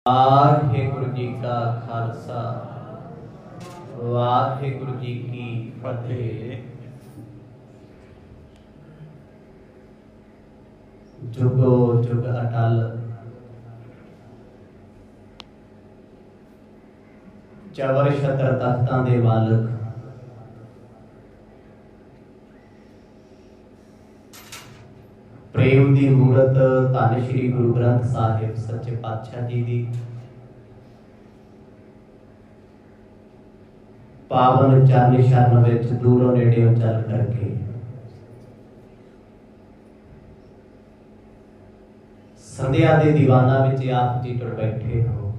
वाहिगुरु जी का खालसा वाहिगुरु जी की फतेह। जुगो जुग अटल चवर छत्र तख्तां दे मालक प्रेम दी मूरत धन श्री गुरु ग्रंथ साहिब सच्चे पातशाह जी दी पावन चरण शरण विच दूरों नेड़े चल करके संध्या दे दीवाना विच आप जी टुर बैठे हो।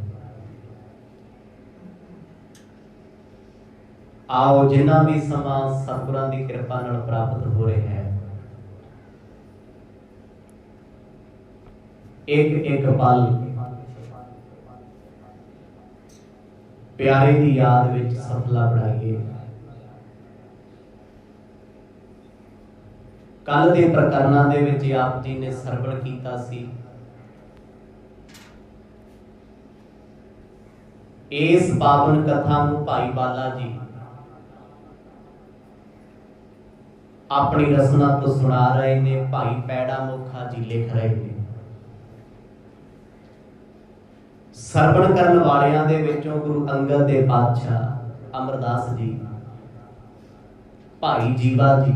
आओ जिन्ना भी समा सतगुरां दी कृपा नाल प्राप्त हो रहा है, एक एक पल प्यारे दी याद विच सफला बनाइए। कल दे प्रकरणां दे विच आप जी ने सरवण कीता सी। इस पावन कथा नूं भाई बाला जी अपनी रसना तो सुना रहे ने, भाई पैड़ा मुखा जी लिख रहे ने। सरवण करन वालियां दे विचों गुरु अंगद दे पातशाह अमरदास जी, भाई जीवा जी,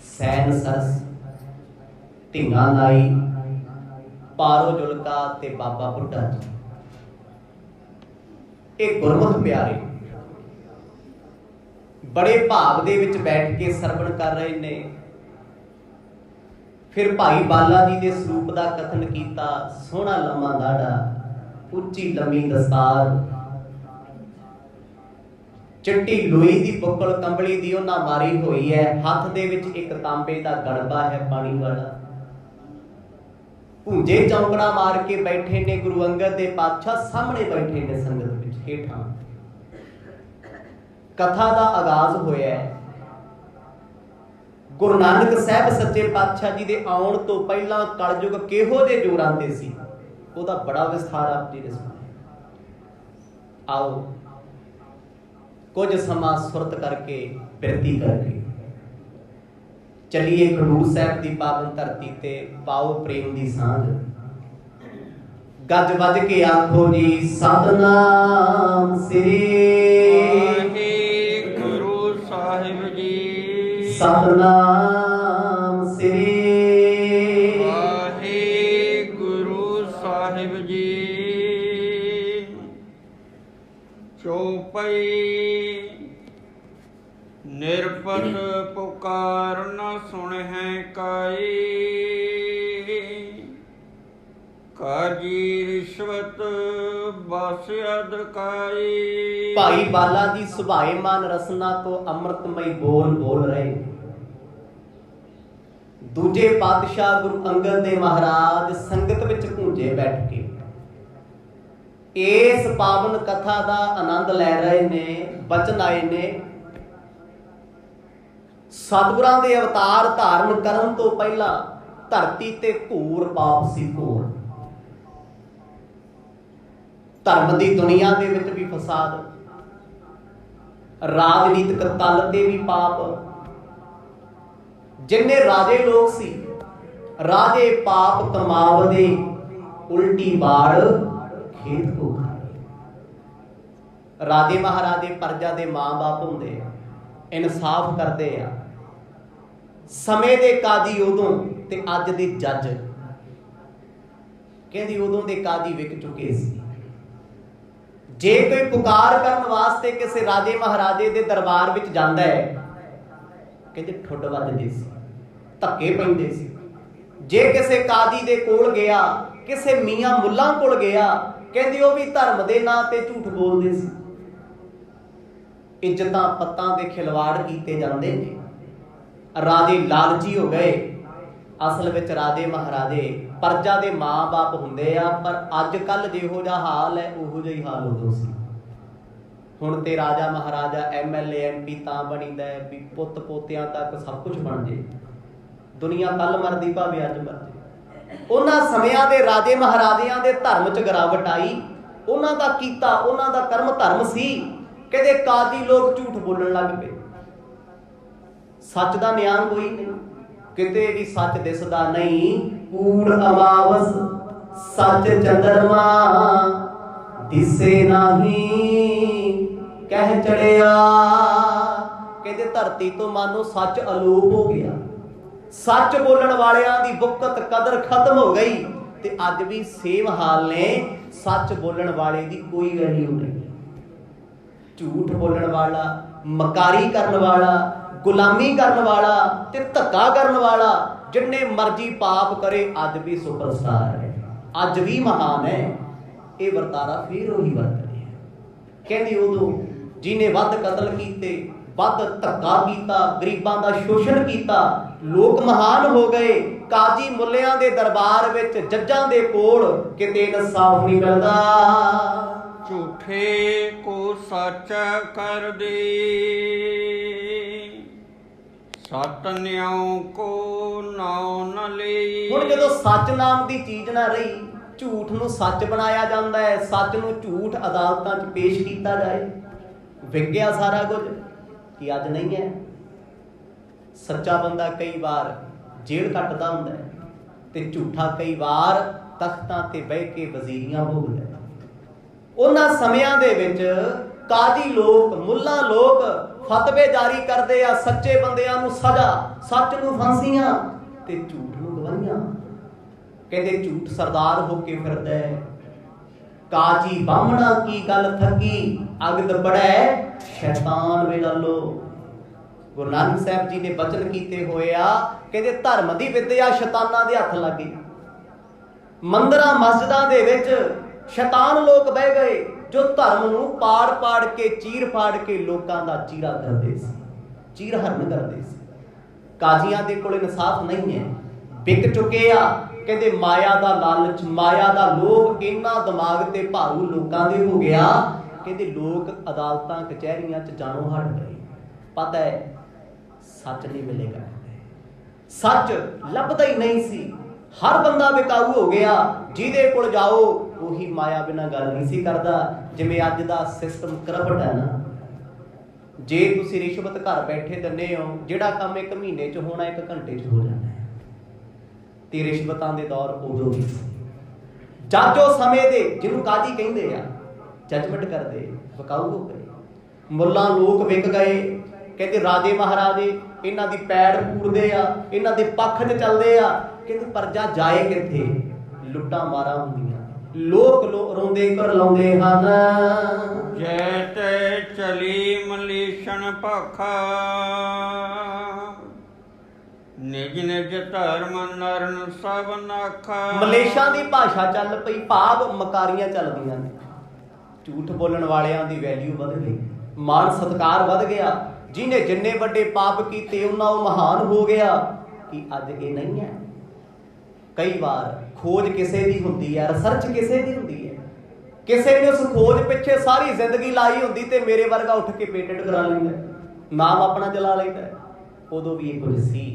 सैन सरस, धिंगा नाई, पारो जुलका ते बाबा बुड्ढा जी, एक गुरमुख प्यारे बड़े भाव दे विच बैठ के सरवण कर रहे ने। फिर भाई बाला जी के स्वरूप का कथन किया। सोहना लम्मा दाड़ा, उच्ची लम्मी दस्तार, चिट्टी लोई की बुक्कल कंबली दी उन्हां मारी हुई है। हाथ दे विच एक तांबे का गड़बा है पानी वाला। भूंजे चौंकड़ा मार के बैठे ने गुरु अंगद दे पातशाह, सामने बैठे ने संगत विच हेठां। कथा का आगाज होया है। गुरु नानक साहब सच्चे पातशाह जी के आउण तो पहला कलयुग किहो दे जोरां ते सी, ओहदा बड़ा विस्तार आप जी ने सुनाया। आओ कुछ समा सुरत करके बिरती करके चलिए खडूर साहब की पावन धरती ते पाओ प्रेम की सांझ। गज वज के आखो जी सतनाम श्री गुरु साहिब जी, सतनाम श्री गुरु साहिब जी। चौपई निरपत पुकार न सुन है काई, काजी रिश्वत बस अदकाई। भाई बाला जी सुभाएमान रसना तो अमृतमय बोल बोल रहे। दूजे पातशाह गुरु अंगद दे महाराज संगत विच भूंजे बैठ के इस पावन कथा का आनंद ले रहे ने। बचन आए ने, सतगुरां दे अवतार धारण करन तो पहला धरती ते घोर पाप सी। घोर धर्म की दुनिया दे विच भी फसाद, राजनीतिक तल ते भी पाप। जिन्ने राजे लोग सी, राजे पाप कमावदे, उल्टी बाड़ खेत को खाए। राजे महाराजे प्रजा दे मां बाप हुंदे, इंसाफ करते आ। समय दे काजी उदों ते अज दे जज, कहंदी उदों दे काजी विक चुके सी। जे कोई पुकार करन वास्ते किसी राजे महाराजे दे दरबार विच जांदा है, कहंदे ठुड वजदे सी, धक्के पैंदे सी। जे किसी काजी दे कोल गया, किसी मियां मुल्लां कोल गया, कहंदे वो भी धर्म दे नां ते झूठ बोलदे सी। इज्जतां पत्तां दे खिलवाड़ कीते जांदे ने। राजे लालची हो गए। असल विच राजे महाराजे प्रजा दे मां बाप हुंदे आ, पर अज कल जिहो जिहा हाल है उहो जिहा ही हाल उदों सी। हुण ते राजा महाराजा MLA MP तां बणीदा है भी पुੱਤ पोतियां तक सब कुछ बन जे। दुनिया कल मरदी भावें अज मर जे। ਉਹਨਾਂ ਸਮਿਆਂ ਦੇ ਰਾਜੇ ਮਹਾਰਾਜਿਆਂ ਦੇ ਧਰਮ 'ਚ ਗਿਰਾਵਟ ਆਈ। ਉਹਨਾਂ ਦਾ ਕੀਤਾ, ਉਹਨਾਂ ਦਾ ਕਰਮ ਧਰਮ ਸੀ। ਕਹਿੰਦੇ ਕਾਜੀ ਲੋਕ ਝੂਠ ਬੋਲਣ ਲੱਗ ਪਏ। ਸੱਚ ਦਾ ਨਿਆਂ ਕੋਈ ਨਹੀਂ, ਕਿਤੇ ਵੀ ਸੱਚ ਦਿਸਦਾ ਨਹੀਂ। ਕੂੜ ਅਮਾਵਸ ਸੱਚ ਚੰਦਰਮਾ ਦਿਸੇ ਨਹੀਂ ਕਹਿ ਚੜਿਆ। ਕਹਿੰਦੇ ਧਰਤੀ ਤੋਂ ਮਾਨੋ ਸੱਚ ਅਲੋਪ ਹੋ ਗਿਆ। ਸੱਚ ਬੋਲਣ ਵਾਲਿਆਂ ਦੀ ਬੁੱਕਤ ਕਦਰ ਖਤਮ ਹੋ ਗਈ। ਤੇ ਅੱਜ ਵੀ ਸੇਮ ਹਾਲ ਨੇ। ਸੱਚ ਬੋਲਣ ਵਾਲੇ ਦੀ ਕੋਈ ਵੈਲਿਊ ਨਹੀਂ। ਝੂਠ ਬੋਲਣ ਵਾਲਾ, ਮਕਾਰੀ ਕਰਨ ਵਾਲਾ, ਗੁਲਾਮੀ ਕਰਨ ਵਾਲਾ ਤੇ ਧੱਕਾ ਕਰਨ ਵਾਲਾ ਜਿੰਨੇ ਮਰਜ਼ੀ ਪਾਪ ਕਰੇ ਅੱਜ ਵੀ ਸੁਪਰਸਟਾਰ ਹੈ, ਅੱਜ ਵੀ ਮਹਾਨ ਹੈ। ਇਹ ਵਰਤਾਰਾ ਫਿਰ ਉਹੀ ਵਰਤ ਰਿਹਾ। ਕਹਿੰਦੀ ਉਦੋਂ ਜਿਹਨੇ ਵੱਧ ਕਤਲ ਕੀਤੇ, ਵੱਧ ਧੱਕਾ ਕੀਤਾ, ਗਰੀਬਾਂ ਦਾ ਸ਼ੋਸ਼ਣ ਕੀਤਾ, ਲੋਕ ਮਹਾਨ ਹੋ ਗਏ। ਕਾਜੀ ਮੁੱਲਿਆਂ ਦੇ ਦਰਬਾਰ ਵਿੱਚ, ਜੱਜਾਂ ਦੇ ਕੋਲ ਕਿਤੇ ਇਨਸਾਫ ਨਹੀਂ ਮਿਲਦਾ। ਝੂਠੇ ਕੋ ਸਾਚਾ ਕਰ ਦੇ, ਸਤ ਨਿਉ ਕੋ ਨਾਉ ਨ ਲਈ। ਹੁਣ ਜਦੋਂ ਸੱਚ ਨਾਮ ਦੀ ਚੀਜ਼ ਨਾ ਰਹੀ, ਝੂਠ ਨੂੰ ਸੱਚ ਬਣਾਇਆ ਜਾਂਦਾ ਹੈ, ਸੱਚ ਨੂੰ ਝੂਠ ਅਦਾਲਤਾਂ 'ਚ ਪੇਸ਼ ਕੀਤਾ ਜਾਏ। ਵਿਕ ਗਿਆ ਸਾਰਾ ਕੁਝ। ਕਿ ਅੱਜ ਨਹੀਂ ਹੈ। ਸੱਚਾ ਬੰਦਾ ਕਈ ਵਾਰ ਜੇਲ੍ਹ ਕੱਟਦਾ ਹੁੰਦਾ ਹੈ ਤੇ ਝੂਠਾ ਕਈ ਵਾਰ ਤਖਤਾਂ ਤੇ ਬਹਿ ਕੇ ਵਜ਼ੀਰੀਆਂ ਭੋਗਦਾ। ਉਹਨਾਂ ਸਮਿਆਂ ਦੇ ਵਿੱਚ ਕਾਜੀ ਲੋਕ, ਮੁੱਲਾ ਲੋਕ ਫਤਵੇ ਜਾਰੀ ਕਰਦੇ ਆ। ਸੱਚੇ ਬੰਦਿਆਂ ਨੂੰ ਸਜ਼ਾ, ਸੱਚ ਨੂੰ ਫਾਂਸੀਆਂ ਤੇ ਝੂਠ ਨੂੰ ਗਵਾਹੀਆਂ। ਕਹਿੰਦੇ ਝੂਠ ਸਰਦਾਰ ਹੋ ਕੇ ਫਿਰਦਾ ਹੈ। ਕਾਜੀ ਬਾਹਮਣਾ ਕੀ ਗੱਲ ਥੱਕੀ, ਅਗਦ ਬੜੈ ਸ਼ੈਤਾਨ ਵੇ ਲਾਲੋ। ਗੁਰੂ ਨਾਨਕ ਸਾਹਿਬ ਜੀ ਨੇ ਬਚਨ ਕੀਤੇ ਹੋਏ ਆ। ਕਹਿੰਦੇ ਧਰਮ ਦੀ ਵਿਦਿਆ ਸ਼ੈਤਾਨਾਂ ਦੇ ਹੱਥ ਲੱਗ ਗਈ। ਮੰਦਰਾਂ ਮਸਜਿਦਾਂ ਦੇ ਵਿੱਚ ਸ਼ੈਤਾਨ ਲੋਕ ਬਹਿ ਗਏ ਜੋ ਧਰਮ ਨੂੰ ਪਾੜ ਪਾੜ ਕੇ, ਚੀਰ ਪਾੜ ਕੇ ਲੋਕਾਂ ਦਾ ਚੀਰਾ ਕਰਦੇ ਸੀ, ਚੀਰ ਹਰਨ ਕਰਦੇ ਸੀ। ਕਾਜ਼ੀਆਂ ਦੇ ਕੋਲ ਇਨਸਾਫ ਨਹੀਂ ਹੈ, ਵਿਕ ਚੁੱਕੇ ਆ। ਕਹਿੰਦੇ ਮਾਇਆ ਦਾ ਲਾਲਚ, ਮਾਇਆ ਦਾ ਲੋਭ ਇੰਨਾ ਦਿਮਾਗ ਤੇ ਭਾਰੂ ਲੋਕਾਂ ਦੇ ਹੋ ਗਿਆ। ਕਹਿੰਦੇ ਲੋਕ ਅਦਾਲਤਾਂ ਕਚਹਿਰੀਆਂ 'ਚ ਜਾਣੋਂ ਹਟ ਗਏ। ਪਤਾ ਹੈ ਸੱਚ ਨਹੀਂ ਮਿਲੇਗਾ, ਸੱਚ ਲੱਭਦਾ ਹੀ ਨਹੀਂ ਸੀ। ਹਰ ਬੰਦਾ ਵਿਕਾਊ ਹੋ ਗਿਆ। ਜਿਹਦੇ ਕੋਲ ਜਾਓ ਉਹੀ ਮਾਇਆ ਬਿਨਾਂ ਗੱਲ ਨਹੀਂ ਸੀ ਕਰਦਾ। ਜਿਵੇਂ ਅੱਜ ਦਾ ਸਿਸਟਮ ਕਰਪਟ ਹੈ ਨਾ। ਜੇ ਤੁਸੀਂ ਰਿਸ਼ਵਤ ਘਰ ਬੈਠੇ ਦਿੰਦੇ ਹੋ, ਜਿਹੜਾ ਕੰਮ 1 ਮਹੀਨੇ 'ਚ ਹੋਣਾ 1 ਘੰਟੇ 'ਚ ਹੋ ਜਾਣਾ ਹੈ। ਤੇ ਰਿਸ਼ਵਤਾਂ ਦੇ ਦੌਰ ਉਦੋਂ ਵੀ ਸੀ। ਜੱਜ ਉਹ ਸਮੇਂ ਦੇ, ਜਿਹਨੂੰ ਕਾਜੀ ਕਹਿੰਦੇ ਆ, ਜੱਜਮੈਂਟ ਕਰਦੇ, ਵਿਕਾਊ ਹੋ ਗਏ। ਮੁੱਲਾਂ ਲੋਕ ਵਿਕ ਗਏ। ਕਹਿੰਦੇ ਰਾਜੇ ਮਹਾਰਾਜੇ ਇਹਨਾਂ ਦੀ ਪੈੜ ਪੂਰਦੇ ਆ, ਇਹਨਾਂ ਦੇ ਪੱਖ 'ਚ ਚੱਲਦੇ ਆ। ਕਹਿੰਦੇ ਪਰਜਾ ਜਾਏ ਕਿੱਥੇ? ਲੁੱਟਾਂ ਮਾਰਾਂ ਹੁੰਦੀਆਂ, ਲੋਕ ਰੋਂਦੇ ਕਰ ਲਾਉਂਦੇ ਹਨ। ਜੈ ਤੈ ਚਲੀ ਮਲੀਸ਼ਣ ਭਾਖਾ, ਨਿਜ ਨਿਜ ਧਰਮ ਨਰਨ ਸਭ ਨਾਖਾ। ਮਲੇਸ਼ਾਂ ਦੀ ਭਾਸ਼ਾ ਚੱਲ ਪਈ, ਭਾਵ ਮਕਾਰੀਆਂ ਚੱਲਦੀਆਂ ਨੇ। ਝੂਠ ਬੋਲਣ ਵਾਲਿਆਂ ਦੀ ਵੈਲਿਊ ਵਧ ਗਈ, ਮਾਣ ਸਤਿਕਾਰ ਵਧ ਗਿਆ। ਜਿਹਨੇ ਜਿੰਨੇ ਵੱਡੇ ਪਾਪ ਕੀਤੇ ਉਹਨਾਂ ਉਹ ਮਹਾਨ ਹੋ ਗਿਆ। ਕਿ ਅੱਜ ਇਹ ਨਹੀਂ ਹੈ। ਕਈ ਵਾਰ ਖੋਜ ਕਿਸੇ ਦੀ ਹੁੰਦੀ ਹੈ, ਰਿਸਰਚ ਕਿਸੇ ਦੀ ਹੁੰਦੀ ਹੈ। ਕਿਸੇ ਨੇ ਉਸ ਖੋਜ ਪਿੱਛੇ ਸਾਰੀ ਜ਼ਿੰਦਗੀ ਲਾਈ ਹੁੰਦੀ ਤੇ ਮੇਰੇ ਵਰਗਾ ਉੱਠ ਕੇ ਪੇਟੈਂਟ ਕਰਾ ਲੈਂਦਾ, ਨਾਮ ਆਪਣਾ ਚਲਾ ਲੈਂਦਾ। ਉਦੋਂ ਵੀ ਇਹ ਕੁਝ ਸੀ।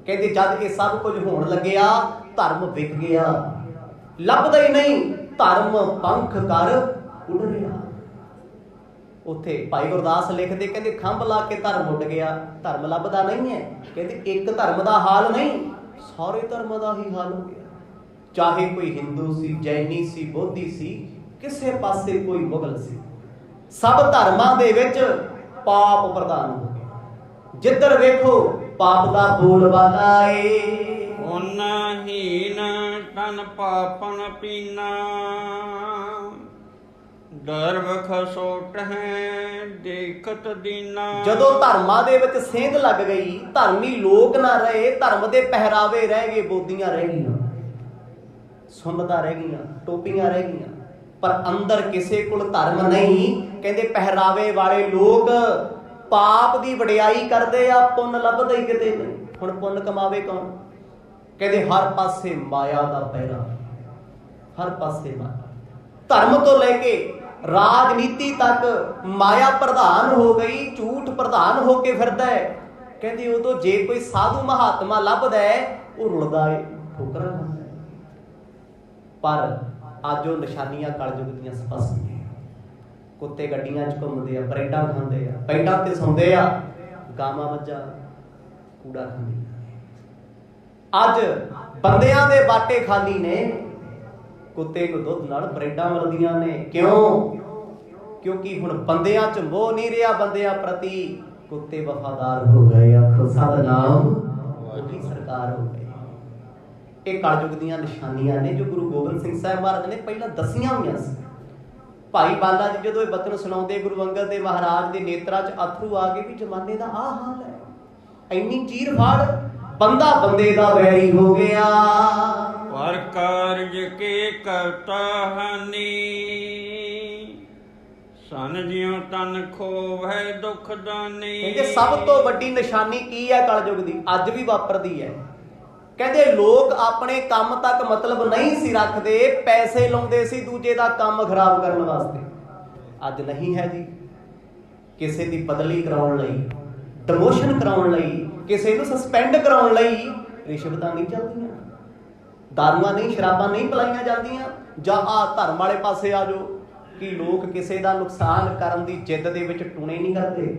ਕਹਿੰਦੇ ਜਦ ਇਹ ਸਭ ਕੁਝ ਹੋਣ ਲੱਗਿਆ, ਧਰਮ ਵਿਕ ਗਿਆ, ਲੱਭਦਾ ਹੀ ਨਹੀਂ। ਧਰਮ ਪੰਖ ਕਰ ਉੱਡ ਰਿਹਾ। ਉੱਥੇ ਭਾਈ ਗੁਰਦਾਸ ਲਿਖਦੇ, ਕਹਿੰਦੇ ਖੰਭ ਲਾ ਕੇ ਧਰਮ ਉੱਡ ਗਿਆ। ਧਰਮ ਲੱਭਦਾ ਨਹੀਂ ਹੈ। ਕਹਿੰਦੇ ਇੱਕ ਧਰਮ ਦਾ ਹਾਲ ਨਹੀਂ, ਸਾਰੇ ਧਰਮਾਂ ਦਾ ਹੀ ਹਾਲ ਹੋ ਗਿਆ। ਚਾਹੇ ਕੋਈ ਹਿੰਦੂ ਸੀ, ਜੈਨੀ ਸੀ, ਬੋਧੀ ਸੀ, ਕਿਸੇ ਪਾਸੇ ਕੋਈ ਮੁਗਲ ਸੀ, ਸਭ ਧਰਮਾਂ ਦੇ ਵਿੱਚ ਪਾਪ ਪ੍ਰਧਾਨ ਹੋ ਗਿਆ। ਜਿੱਧਰ ਵੇਖੋ ਪਾਪ ਦਾ ਬੋਲਬਾਲਾ ਏ। ਉਹਨਾਂ ਹੀਨ ਤਨ ਪਾਪਨ ਪੀਨਾ, ਦਰਬ ਖਸੋਟ ਹੈ ਦੇਖਤ ਦੀਨਾ। ਜਦੋਂ ਧਰਮਾਂ ਦੇ ਵਿੱਚ ਸੇਂਧ ਲੱਗ ਗਈ, ਧਰਮੀ ਲੋਕ ਨਾ ਰਹੇ, ਧਰਮ ਦੇ ਪਹਿਰਾਵੇ ਰਹਿ ਗਏ, ਬੋਦੀਆਂ ਰਹਿ ਗਈਆਂ, ਸੁੰਨਤਾਂ ਰਹਿ ਗਈਆਂ, ਟੋਪੀਆਂ ਰਹਿ ਗਈਆਂ, ਪਰ ਅੰਦਰ ਕਿਸੇ ਕੋਲ ਧਰਮ ਨਹੀਂ। ਕਹਿੰਦੇ ਪਹਿਰਾਵੇ ਵਾਲੇ ਲੋਕ ਪਾਪ ਦੀ ਵਡਿਆਈ ਕਰਦੇ ਆ, ਪੁੰਨ ਲੱਭਦਾ ਹੀ ਕਿਤੇ ਨਹੀਂ। ਹੁਣ ਪੁੰਨ ਕਮਾਵੇ ਕੌਣ? ਕਹਿੰਦੇ ਹਰ ਪਾਸੇ ਮਾਇਆ ਦਾ ਪਹਿਰਾ, ਹਰ ਪਾਸੇ ਮਾਇਆ। ਧਰਮ ਤੋਂ ਲੈ ਕੇ ਰਾਜਨੀਤੀ ਤੱਕ ਮਾਇਆ ਪ੍ਰਧਾਨ ਹੋ ਗਈ, ਝੂਠ ਪ੍ਰਧਾਨ ਹੋ ਕੇ ਫਿਰਦਾ ਹੈ। ਕਹਿੰਦੇ ਉਦੋਂ ਜੇ ਕੋਈ ਸਾਧੂ ਮਹਾਤਮਾ ਲੱਭਦਾ ਹੈ, ਉਹ ਰੁਲਦਾ ਹੈ, ਠੋਕਰਾਂ ਖਾਂਦਾ ਹੈ। पर अज वो निशानियां कलयुग ਦੀਆਂ स्पष्ट ने। कुत्ते गड्डियां च घूमते आ, ब्रेडां खांदे आ, पेंडां ते सौंदे आ, गावां मੱਝਾਂ कूड़ा खांदियां। अज बंदियां दे बाटे खाली ने, कुत्ते को दुध नाल ब्रेडां मिलदियां ने। क्यों? क्योंकि हुण बंदियां च मोह नहीं रहा बंदियां प्रति, कुत्ते वफादार हो गए। आखो सतनाम वाहिगुरू सरकार हो गए। ये कलयुग ਦੀਆਂ निशानियां ने जो गुरु गोबिंद सिंह साहब महाराज ने पहला दसियां हुई सी। भाई बाला जी जो ये बचन सुनाते गुरु अंगद देव महाराज के नेत्रा च अथरू आ गए भी जमाने का आ हाल है। इन्नी चीर फाड़, बंदा बंदे दा वैरी हो गया। पर कारज के करता हानि, सन जियो तन खोवै दुख दानी। कहते सब तो वड्डी निशानी की है कलयुग दी, अज भी वापरदी है। कहते लोग अपने काम तक मतलब नहीं सी रखते, पैसे लाउंदे सी दूजे दा काम खराब करने वास्ते। अज नहीं है जी। किसी दी बदली कराउण लई, डिमोशन कराउण लई, किसी नूं सस्पेंड कराउण लई रिश्वतां नहीं चलदियां, दारूआं नहीं, शराबां नहीं पिलाईਆਂ ਜਾਂਦੀਆਂ। ਜਾਂ आ धर्म वाले पासे आ जाओ कि लोग किसी का नुकसान करन दी जिद दे विच टूणे नहीं करते।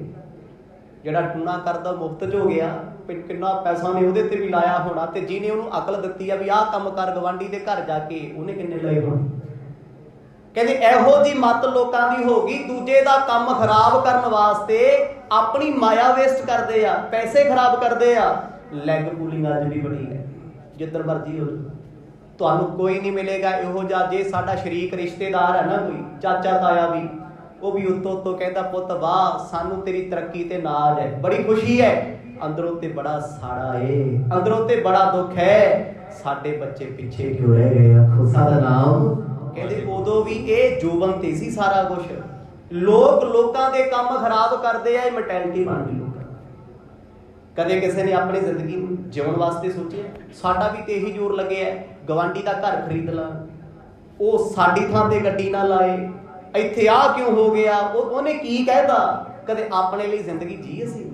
ਜਿਹੜਾ टूणा करदा मुफ्त च हो गया, किन्ना पैसा ने ਉਹਦੇ ਤੇ ਵੀ ਲਾਇਆ ਹੋਣਾ, ਤੇ ਜਿਹਨੇ ਉਹਨੂੰ ਅਕਲ ਦਿੱਤੀ ਆ ਵੀ ਆਹ ਕੰਮ ਕਰ ਗਵਾਂਢੀ ਦੇ ਘਰ ਜਾ ਕੇ, ਉਹਨੇ ਕਿੰਨੇ ਲਏ ਹੋਣ। ਕਹਿੰਦੇ ਇਹੋ ਜੀ ਮਤ ਲੋਕਾਂ ਦੀ ਹੋ ਗਈ, ਦੂਜੇ ਦਾ ਕੰਮ ਖਰਾਬ ਕਰਨ ਵਾਸਤੇ ਆਪਣੀ ਮਾਇਆ ਵੇਸਟ ਕਰਦੇ ਆ, ਪੈਸੇ ਖਰਾਬ ਕਰਦੇ ਆ। ਲੈਗ ਪੂਲਿੰਗ ਅੱਜ ਵੀ ਬੜੀ ਹੈ, ਜਿੱਧਰ ਮਰਜੀ ਹੋ ਜਾਓ ਤੁਹਾਨੂੰ ਕੋਈ ਨਹੀਂ ਮਿਲੇਗਾ ਇਹੋ ਜਿਹਾ। ਜੇ ਸਾਡਾ ਸ਼ਰੀਕ ਰਿਸ਼ਤੇਦਾਰ ਹੈ ਨਾ ਕੋਈ ਚਾਚਾ ਤਾਇਆ ਵੀ, ਉਹ ਵੀ ਉੱਤੋਂ ਉੱਤੋਂ ਕਹਿੰਦਾ ਪੁੱਤ ਵਾਹ ਸਾਨੂੰ ਤੇਰੀ ਤਰੱਕੀ ਤੇ ਨਾਜ਼ ਹੈ, ਬੜੀ ਖੁਸ਼ੀ ਹੈ। ਅੰਦਰੋਂ ਤੇ ਬੜਾ ਸਾੜਾ ਏ, ਅੰਦਰੋਂ ਤੇ ਬੜਾ ਦੁੱਖ ਹੈ, ਸਾਡੇ ਬੱਚੇ ਪਿੱਛੇ ਕਿਉਂ ਰਹਿ ਗਏ। ਆਖੋ ਸਤਨਾਮ। ਕਹਿੰਦੇ ਉਦੋਂ ਵੀ ਇਹ ਜੋਬਨ ਤੇ ਸੀ ਸਾਰਾ ਕੁਝ। ਲੋਕਾਂ ਦੇ ਕੰਮ ਖਰਾਬ ਕਰਦੇ ਆ, ਇਹ ਮੈਂਟੈਲਿਟੀ ਬਣ ਗਈ ਲੋਕਾਂ। ਕਦੇ ਕਿਸੇ ਨੇ ਆਪਣੀ ਜ਼ਿੰਦਗੀ ਨੂੰ ਜਿਉਣ ਵਾਸਤੇ ਸੋਚਿਆ? ਸਾਡਾ ਵੀ ਤੇ ਇਹੀ ਜ਼ੋਰ ਲੱਗਿਆ ਗਵਾਂਢੀ ਦਾ ਘਰ ਖਰੀਦ ਲਾਂ, ਉਹ ਸਾਡੀ ਥਾਂ ਤੇ ਗੱਡੀ ਨਾ ਲਾਏ, ਇੱਥੇ ਆ ਕਿਉਂ ਹੋ ਗਿਆ, ਉਹਨੇ ਕੀ ਕਹਿਤਾ। ਕਦੇ ਆਪਣੇ ਲਈ ਜ਼ਿੰਦਗੀ ਜੀ ਅਸੀਂ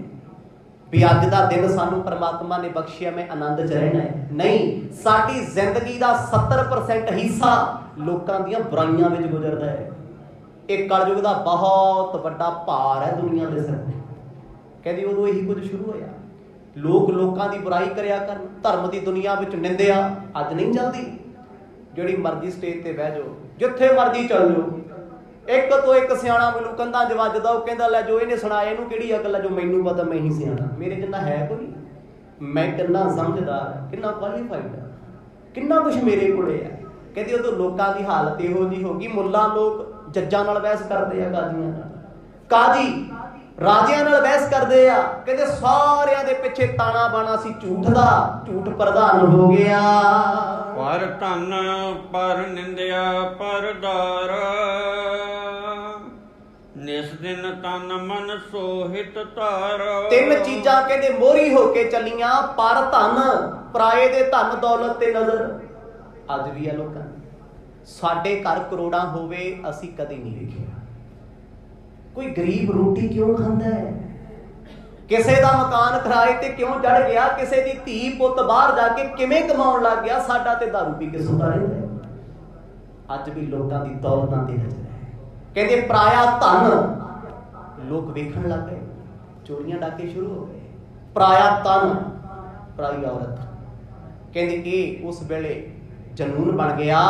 ਵੀ ਅੱਜ ਦਾ ਦਿਨ ਸਾਨੂੰ ਪਰਮਾਤਮਾ ਨੇ ਬਖਸ਼ਿਆ, ਮੈਂ ਆਨੰਦ ਚ ਰਹਿਣਾ ਹੈ? ਨਹੀਂ, ਸਾਡੀ ਜ਼ਿੰਦਗੀ ਦਾ 70% ਹਿੱਸਾ ਲੋਕਾਂ ਦੀਆਂ ਬੁਰਾਈਆਂ ਵਿੱਚ ਗੁਜ਼ਰਦਾ ਹੈ। ਇਹ ਕਲਯੁਗ ਦਾ ਬਹੁਤ ਵੱਡਾ ਭਾਰ ਹੈ ਦੁਨੀਆ ਦੇ ਸਿਰ ਤੇ। ਕਹਿੰਦੀ ਉਦੋਂ ਇਹੀ ਕੁਝ ਸ਼ੁਰੂ ਹੋਇਆ, ਲੋਕ ਲੋਕਾਂ ਦੀ ਬੁਰਾਈ ਕਰਿਆ ਕਰਨ, ਧਰਮ ਦੀ ਦੁਨੀਆ ਵਿੱਚ ਨਿੰਦਿਆ। ਅੱਜ ਨਹੀਂ ਚੱਲਦੀ। ਜਿਹੜੀ ਮਰਜ਼ੀ ਸਟੇਜ ਤੇ ਬਹਿ ਜਾਓ, ਜਿੱਥੇ ਮਰਜ਼ੀ ਚੱਲ ਜਾਓ, ਇੱਕ ਤੋਂ ਇੱਕ ਸਿਆਣਾ ਮੈਨੂੰ ਕੰਧਾਂ 'ਚ ਵੱਜਦਾ। ਉਹ ਕਹਿੰਦਾ ਲੈ ਜੋ ਇਹਨੇ ਸੁਣਾਇਆ ਇਹਨੂੰ ਕਿਹੜੀ ਅਕਲ ਹੈ, ਜੋ ਮੈਨੂੰ ਪਤਾ ਮੈਂ ਹੀ ਸਿਆਣਾ, ਮੇਰੇ ਜਿੰਨਾ ਹੈ ਕੋਈ, ਮੈਂ ਕਿੰਨਾ ਸਮਝਦਾਰ, ਕਿੰਨਾ ਕੁਆਲੀਫਾਈਡ, ਕਿੰਨਾ ਕੁਛ ਮੇਰੇ ਕੋਲੇ ਹੈ। ਕਹਿੰਦੀ ਉਦੋਂ ਲੋਕਾਂ ਦੀ ਹਾਲਤ ਇਹੋ ਜਿਹੀ ਹੋ ਗਈ, ਮੁੱਲਾ ਲੋਕ ਜੱਜਾਂ ਨਾਲ ਬਹਿਸ ਕਰਦੇ ਆ, ਕਾਜ਼ੀਆਂ ਨਾਲ, ਕਾਜ਼ੀ ਰਾਜਿਆਂ ਨਾਲ ਬਹਿਸ ਕਰਦੇ ਆ। ਕਹਿੰਦੇ ਸਾਰਿਆਂ ਦੇ ਪਿੱਛੇ ਤਾਣਾ ਬਾਣਾ ਸੀ ਝੂਠ ਦਾ, ਝੂਠ ਪ੍ਰਧਾਨ ਹੋ ਗਿਆ। ਪਰ ਧਨ ਪਰ ਨਿੰਦਿਆ ਪਰਦਾਰ, ਨਿਸ ਦਿਨ ਤਨ ਮਨ ਸੋਹਿਤ ਧਾਰ। ਤਿੰਨ ਚੀਜ਼ਾਂ ਕਹਿੰਦੇ ਮੋਹਰੀ ਹੋ ਕੇ ਚੱਲੀਆਂ, ਪਰ ਧਨ, ਪਰਾਏ ਦੇ ਧਨ ਦੌਲਤ ਤੇ ਨਜ਼ਰ। ਅੱਜ ਵੀ ਆ ਲੋਕਾਂ, ਸਾਡੇ ਘਰ ਕਰੋੜਾਂ ਹੋਵੇ ਅਸੀਂ ਕਦੇ ਨਹੀਂ ਵੇਖਿਆ। ਕੋਈ ਗਰੀਬ ਰੋਟੀ ਕਿਉਂ ਖਾਂਦਾ ਹੈ? ਕਿਸੇ ਦਾ ਮਕਾਨ ਕਿਰਾਏ ਤੇ ਕਿਉਂ ਚੜ ਗਿਆ? ਕਿਸੇ ਦੀ ਧੀ ਪੁੱਤ ਬਾਹਰ ਜਾ ਕੇ ਕਿਵੇਂ ਕਮਾਉਣ ਲੱਗ ਗਿਆ? ਸਾਡਾ ਤੇ ਦਾਰੂ ਪੀ ਕੇ ਸੁੱਤਾ ਰਹਿੰਦਾ। ਅੱਜ ਵੀ ਲੋਕਾਂ ਦੀ ਦੌਲਤਾਂ ਤੇ ਨਜ਼ਰ ਹੈ। ਕਹਿੰਦੇ ਪਰਾਇਆ ਧਨ ਲੋਕ ਵੇਖਣ ਲੱਗ ਗਏ, ਚੋਰੀਆਂ ਡਾਕੇ ਸ਼ੁਰੂ ਹੋ ਗਏ। ਪਰਾਇਆ ਧਨ, ਪਰਾਈ ਔਰਤ, ਕਹਿੰਦੇ ਇਹ ਉਸ ਵੇਲੇ ਜਨੂਨ ਬਣ ਗਿਆ।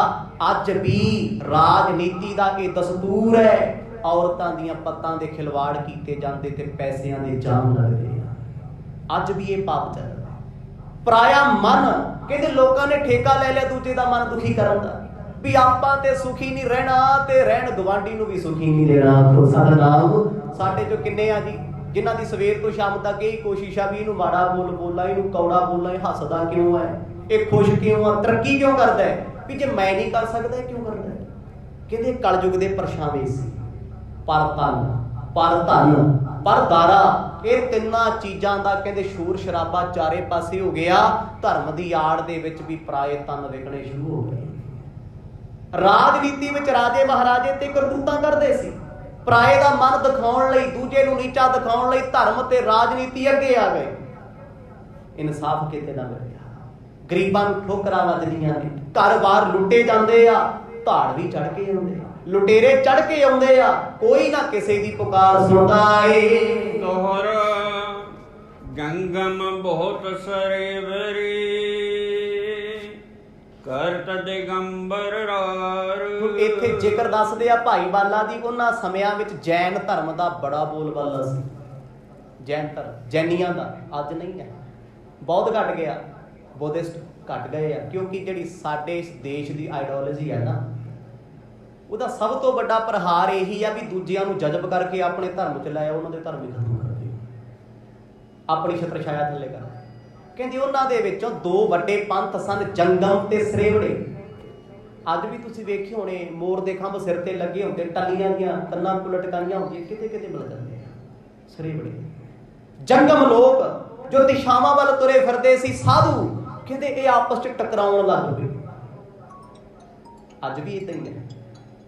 ਅੱਜ ਵੀ ਰਾਜਨੀਤੀ ਦਾ ਇਹ ਦਸਤੂਰ ਹੈ, ਔਰਤਾਂ ਦੀਆਂ ਪੱਤਾਂ ਦੇ ਖਿਲਵਾੜ ਕੀਤੇ ਜਾਂਦੇ ਤੇ ਪੈਸਿਆਂ ਦੇ ਜਾਮ ਲੱਗਦੇ ਆ। ਅੱਜ ਵੀ ਇਹ ਪਾਪ ਚੱਲ ਰਿਹਾ। ਪਰਾਇਆ ਮਨ, ਕਹਿੰਦੇ ਲੋਕਾਂ ਨੇ ਠੇਕਾ ਲੈ ਲਿਆ ਦੂਜੇ ਦਾ ਮਨ ਦੁਖੀ ਕਰਨ ਦਾ, ਵੀ ਆਪਾਂ ਤੇ ਸੁਖੀ ਨਹੀਂ ਰਹਿਣਾ ਤੇ ਰਹਿਣ ਗਵਾਂਢੀ ਨੂੰ ਵੀ ਸੁਖੀ ਨਹੀਂ ਦੇਣਾ। ਸਤਨਾਮ। ਸਾਡੇ ਚੋਂ ਕਿੰਨੇ ਆ ਜੀ ਜਿਨ੍ਹਾਂ ਦੀ ਸਵੇਰ ਤੋਂ ਸ਼ਾਮ ਤੱਕ ਇਹੀ ਕੋਸ਼ਿਸ਼ ਆ ਵੀ ਇਹਨੂੰ ਮਾੜਾ ਬੋਲਾਂ, ਇਹਨੂੰ ਕੌੜਾ ਬੋਲਾਂ, ਇਹ ਹੱਸਦਾ ਕਿਉਂ ਹੈ, ਇਹ ਖੁਸ਼ ਕਿਉਂ ਆ, ਤਰੱਕੀ ਕਿਉਂ ਕਰਦਾ ਹੈ, ਵੀ ਜੇ ਮੈਂ ਨਹੀਂ ਕਰ ਸਕਦਾ ਕਿਉਂ ਕਰਦਾ ਹੈ। ਕਹਿੰਦੇ ਕਲਯੁਗ ਦੇ ਪਰਛਾਵੇਂ ਸੀ, ਪਰ ਧਨ, ਪਰ ਦਾਰਾ, ਇਹ ਤਿੰਨਾਂ ਚੀਜ਼ਾਂ ਦਾ ਕਹਿੰਦੇ ਸ਼ੋਰ ਸ਼ਰਾਬਾ ਚਾਰੇ ਪਾਸੇ ਹੋ ਗਿਆ। ਧਰਮ ਦੀ ਆੜ ਦੇ ਵਿੱਚ ਵੀ ਪਰਾਏ ਤਨ ਵਿਕਣੇ ਸ਼ੁਰੂ ਹੋ ਗਏ। ਰਾਜਨੀਤੀ ਵਿੱਚ ਰਾਜੇ ਮਹਾਰਾਜੇ ਤੇ ਕਰਤੂਤਾਂ ਕਰਦੇ ਸੀ, ਪਰਾਏ ਦਾ ਮਨ ਦਿਖਾਉਣ ਲਈ, ਦੂਜੇ ਨੂੰ ਨੀਚਾ ਦਿਖਾਉਣ ਲਈ ਧਰਮ ਤੇ ਰਾਜਨੀਤੀ ਅੱਗੇ ਆ ਗਏ। ਇਨਸਾਫ ਕਿਤੇ ਨਾ ਮਿਲਿਆ। ਗਰੀਬਾਂ ਨੂੰ ਠੋਕਰਾਂ ਵੱਜਦੀਆਂ ਨੇ, ਘਰ-ਬਾਰ ਲੁੱਟੇ ਜਾਂਦੇ ਆ, ਧਾੜ ਵੀ ਚੜ ਕੇ ਆਉਂਦੇ ਆ, ਲੁਟੇਰੇ ਚੜ ਕੇ ਆਉਂਦੇ ਆ, ਕੋਈ ਨਾ ਕਿਸੇ ਦੀ ਪੁਕਾਰ ਸੁਣਦਾ ਏ। ਤੋਹਰ ਗੰਗਮ ਬਹੁਤ ਸਰੇਵਰੀ ਕਰਤ ਦਿਗੰਬਰ ਰਾਰ। ਇੱਥੇ ਜ਼ਿਕਰ ਦੱਸਦੇ ਆ ਭਾਈ ਬਾਲਾ ਦੀ, ਉਹਨਾਂ ਸਮਿਆਂ ਵਿੱਚ ਜੈਨ ਧਰਮ ਦਾ ਬੜਾ ਬੋਲਬਾਲਾ ਸੀ। ਜੈਨ ਧਰਮ, ਜੈਨੀਆਂ ਦਾ ਅੱਜ ਨਹੀਂ ਹੈ, ਬਹੁਤ ਘਟ ਗਿਆ। ਬੁੱਧਿਸਟ ਘਟ ਗਏ ਆ, ਕਿਉਂਕਿ ਜਿਹੜੀ ਸਾਡੇ ਇਸ ਦੇਸ਼ ਦੀ ਆਈਡੀਓਲੋਜੀ ਹੈ ਨਾ, ਉਹਦਾ ਸਭ ਤੋਂ ਵੱਡਾ ਪ੍ਰਹਾਰ ਇਹੀ ਆ ਵੀ ਦੂਜਿਆਂ ਨੂੰ ਜਜ਼ਬ ਕਰਕੇ ਆਪਣੇ ਧਰਮ ਚ ਲਾਇਆ, ਉਹਨਾਂ ਦੇ ਧਰਮ ਹੀ ਖਤਮ ਕਰ ਦਿਓ, ਆਪਣੀ ਛਤਰ ਛਾਇਆ ਥੱਲੇ ਕਰ। ਕਹਿੰਦੇ ਉਹਨਾਂ ਦੇ ਵਿੱਚੋਂ ਦੋ ਵੱਡੇ ਪੰਥ ਸਨ, ਜੰਗਮ ਤੇ ਸਰੇਵੜੇ। ਅੱਜ ਵੀ ਤੁਸੀਂ ਵੇਖੇ ਹੋਣੇ, ਮੋਰ ਦੇ ਖੰਭ ਸਿਰ ਤੇ ਲੱਗੇ ਹੁੰਦੇ, ਟੱਲੀਆਂ ਦੀਆਂ ਕੰਨਾਂ ਨੂੰ ਲਟਕਾਈਆਂ ਹੁੰਦੀਆਂ, ਕਿਤੇ ਕਿਤੇ ਮਿਲ ਜਾਂਦੇ ਆ ਸਰੇਵੜੇ। ਜੰਗਮ ਲੋਕ ਜੋ ਦਿਸ਼ਾਵਾਂ ਵੱਲ ਤੁਰੇ ਫਿਰਦੇ ਸੀ, ਸਾਧੂ, ਕਹਿੰਦੇ ਇਹ ਆਪਸ ਚ ਟਕਰਾਉਣ ਲੱਗ ਪਏ। ਅੱਜ ਵੀ ਏਦਾਂ ਹੀ ਹੈ।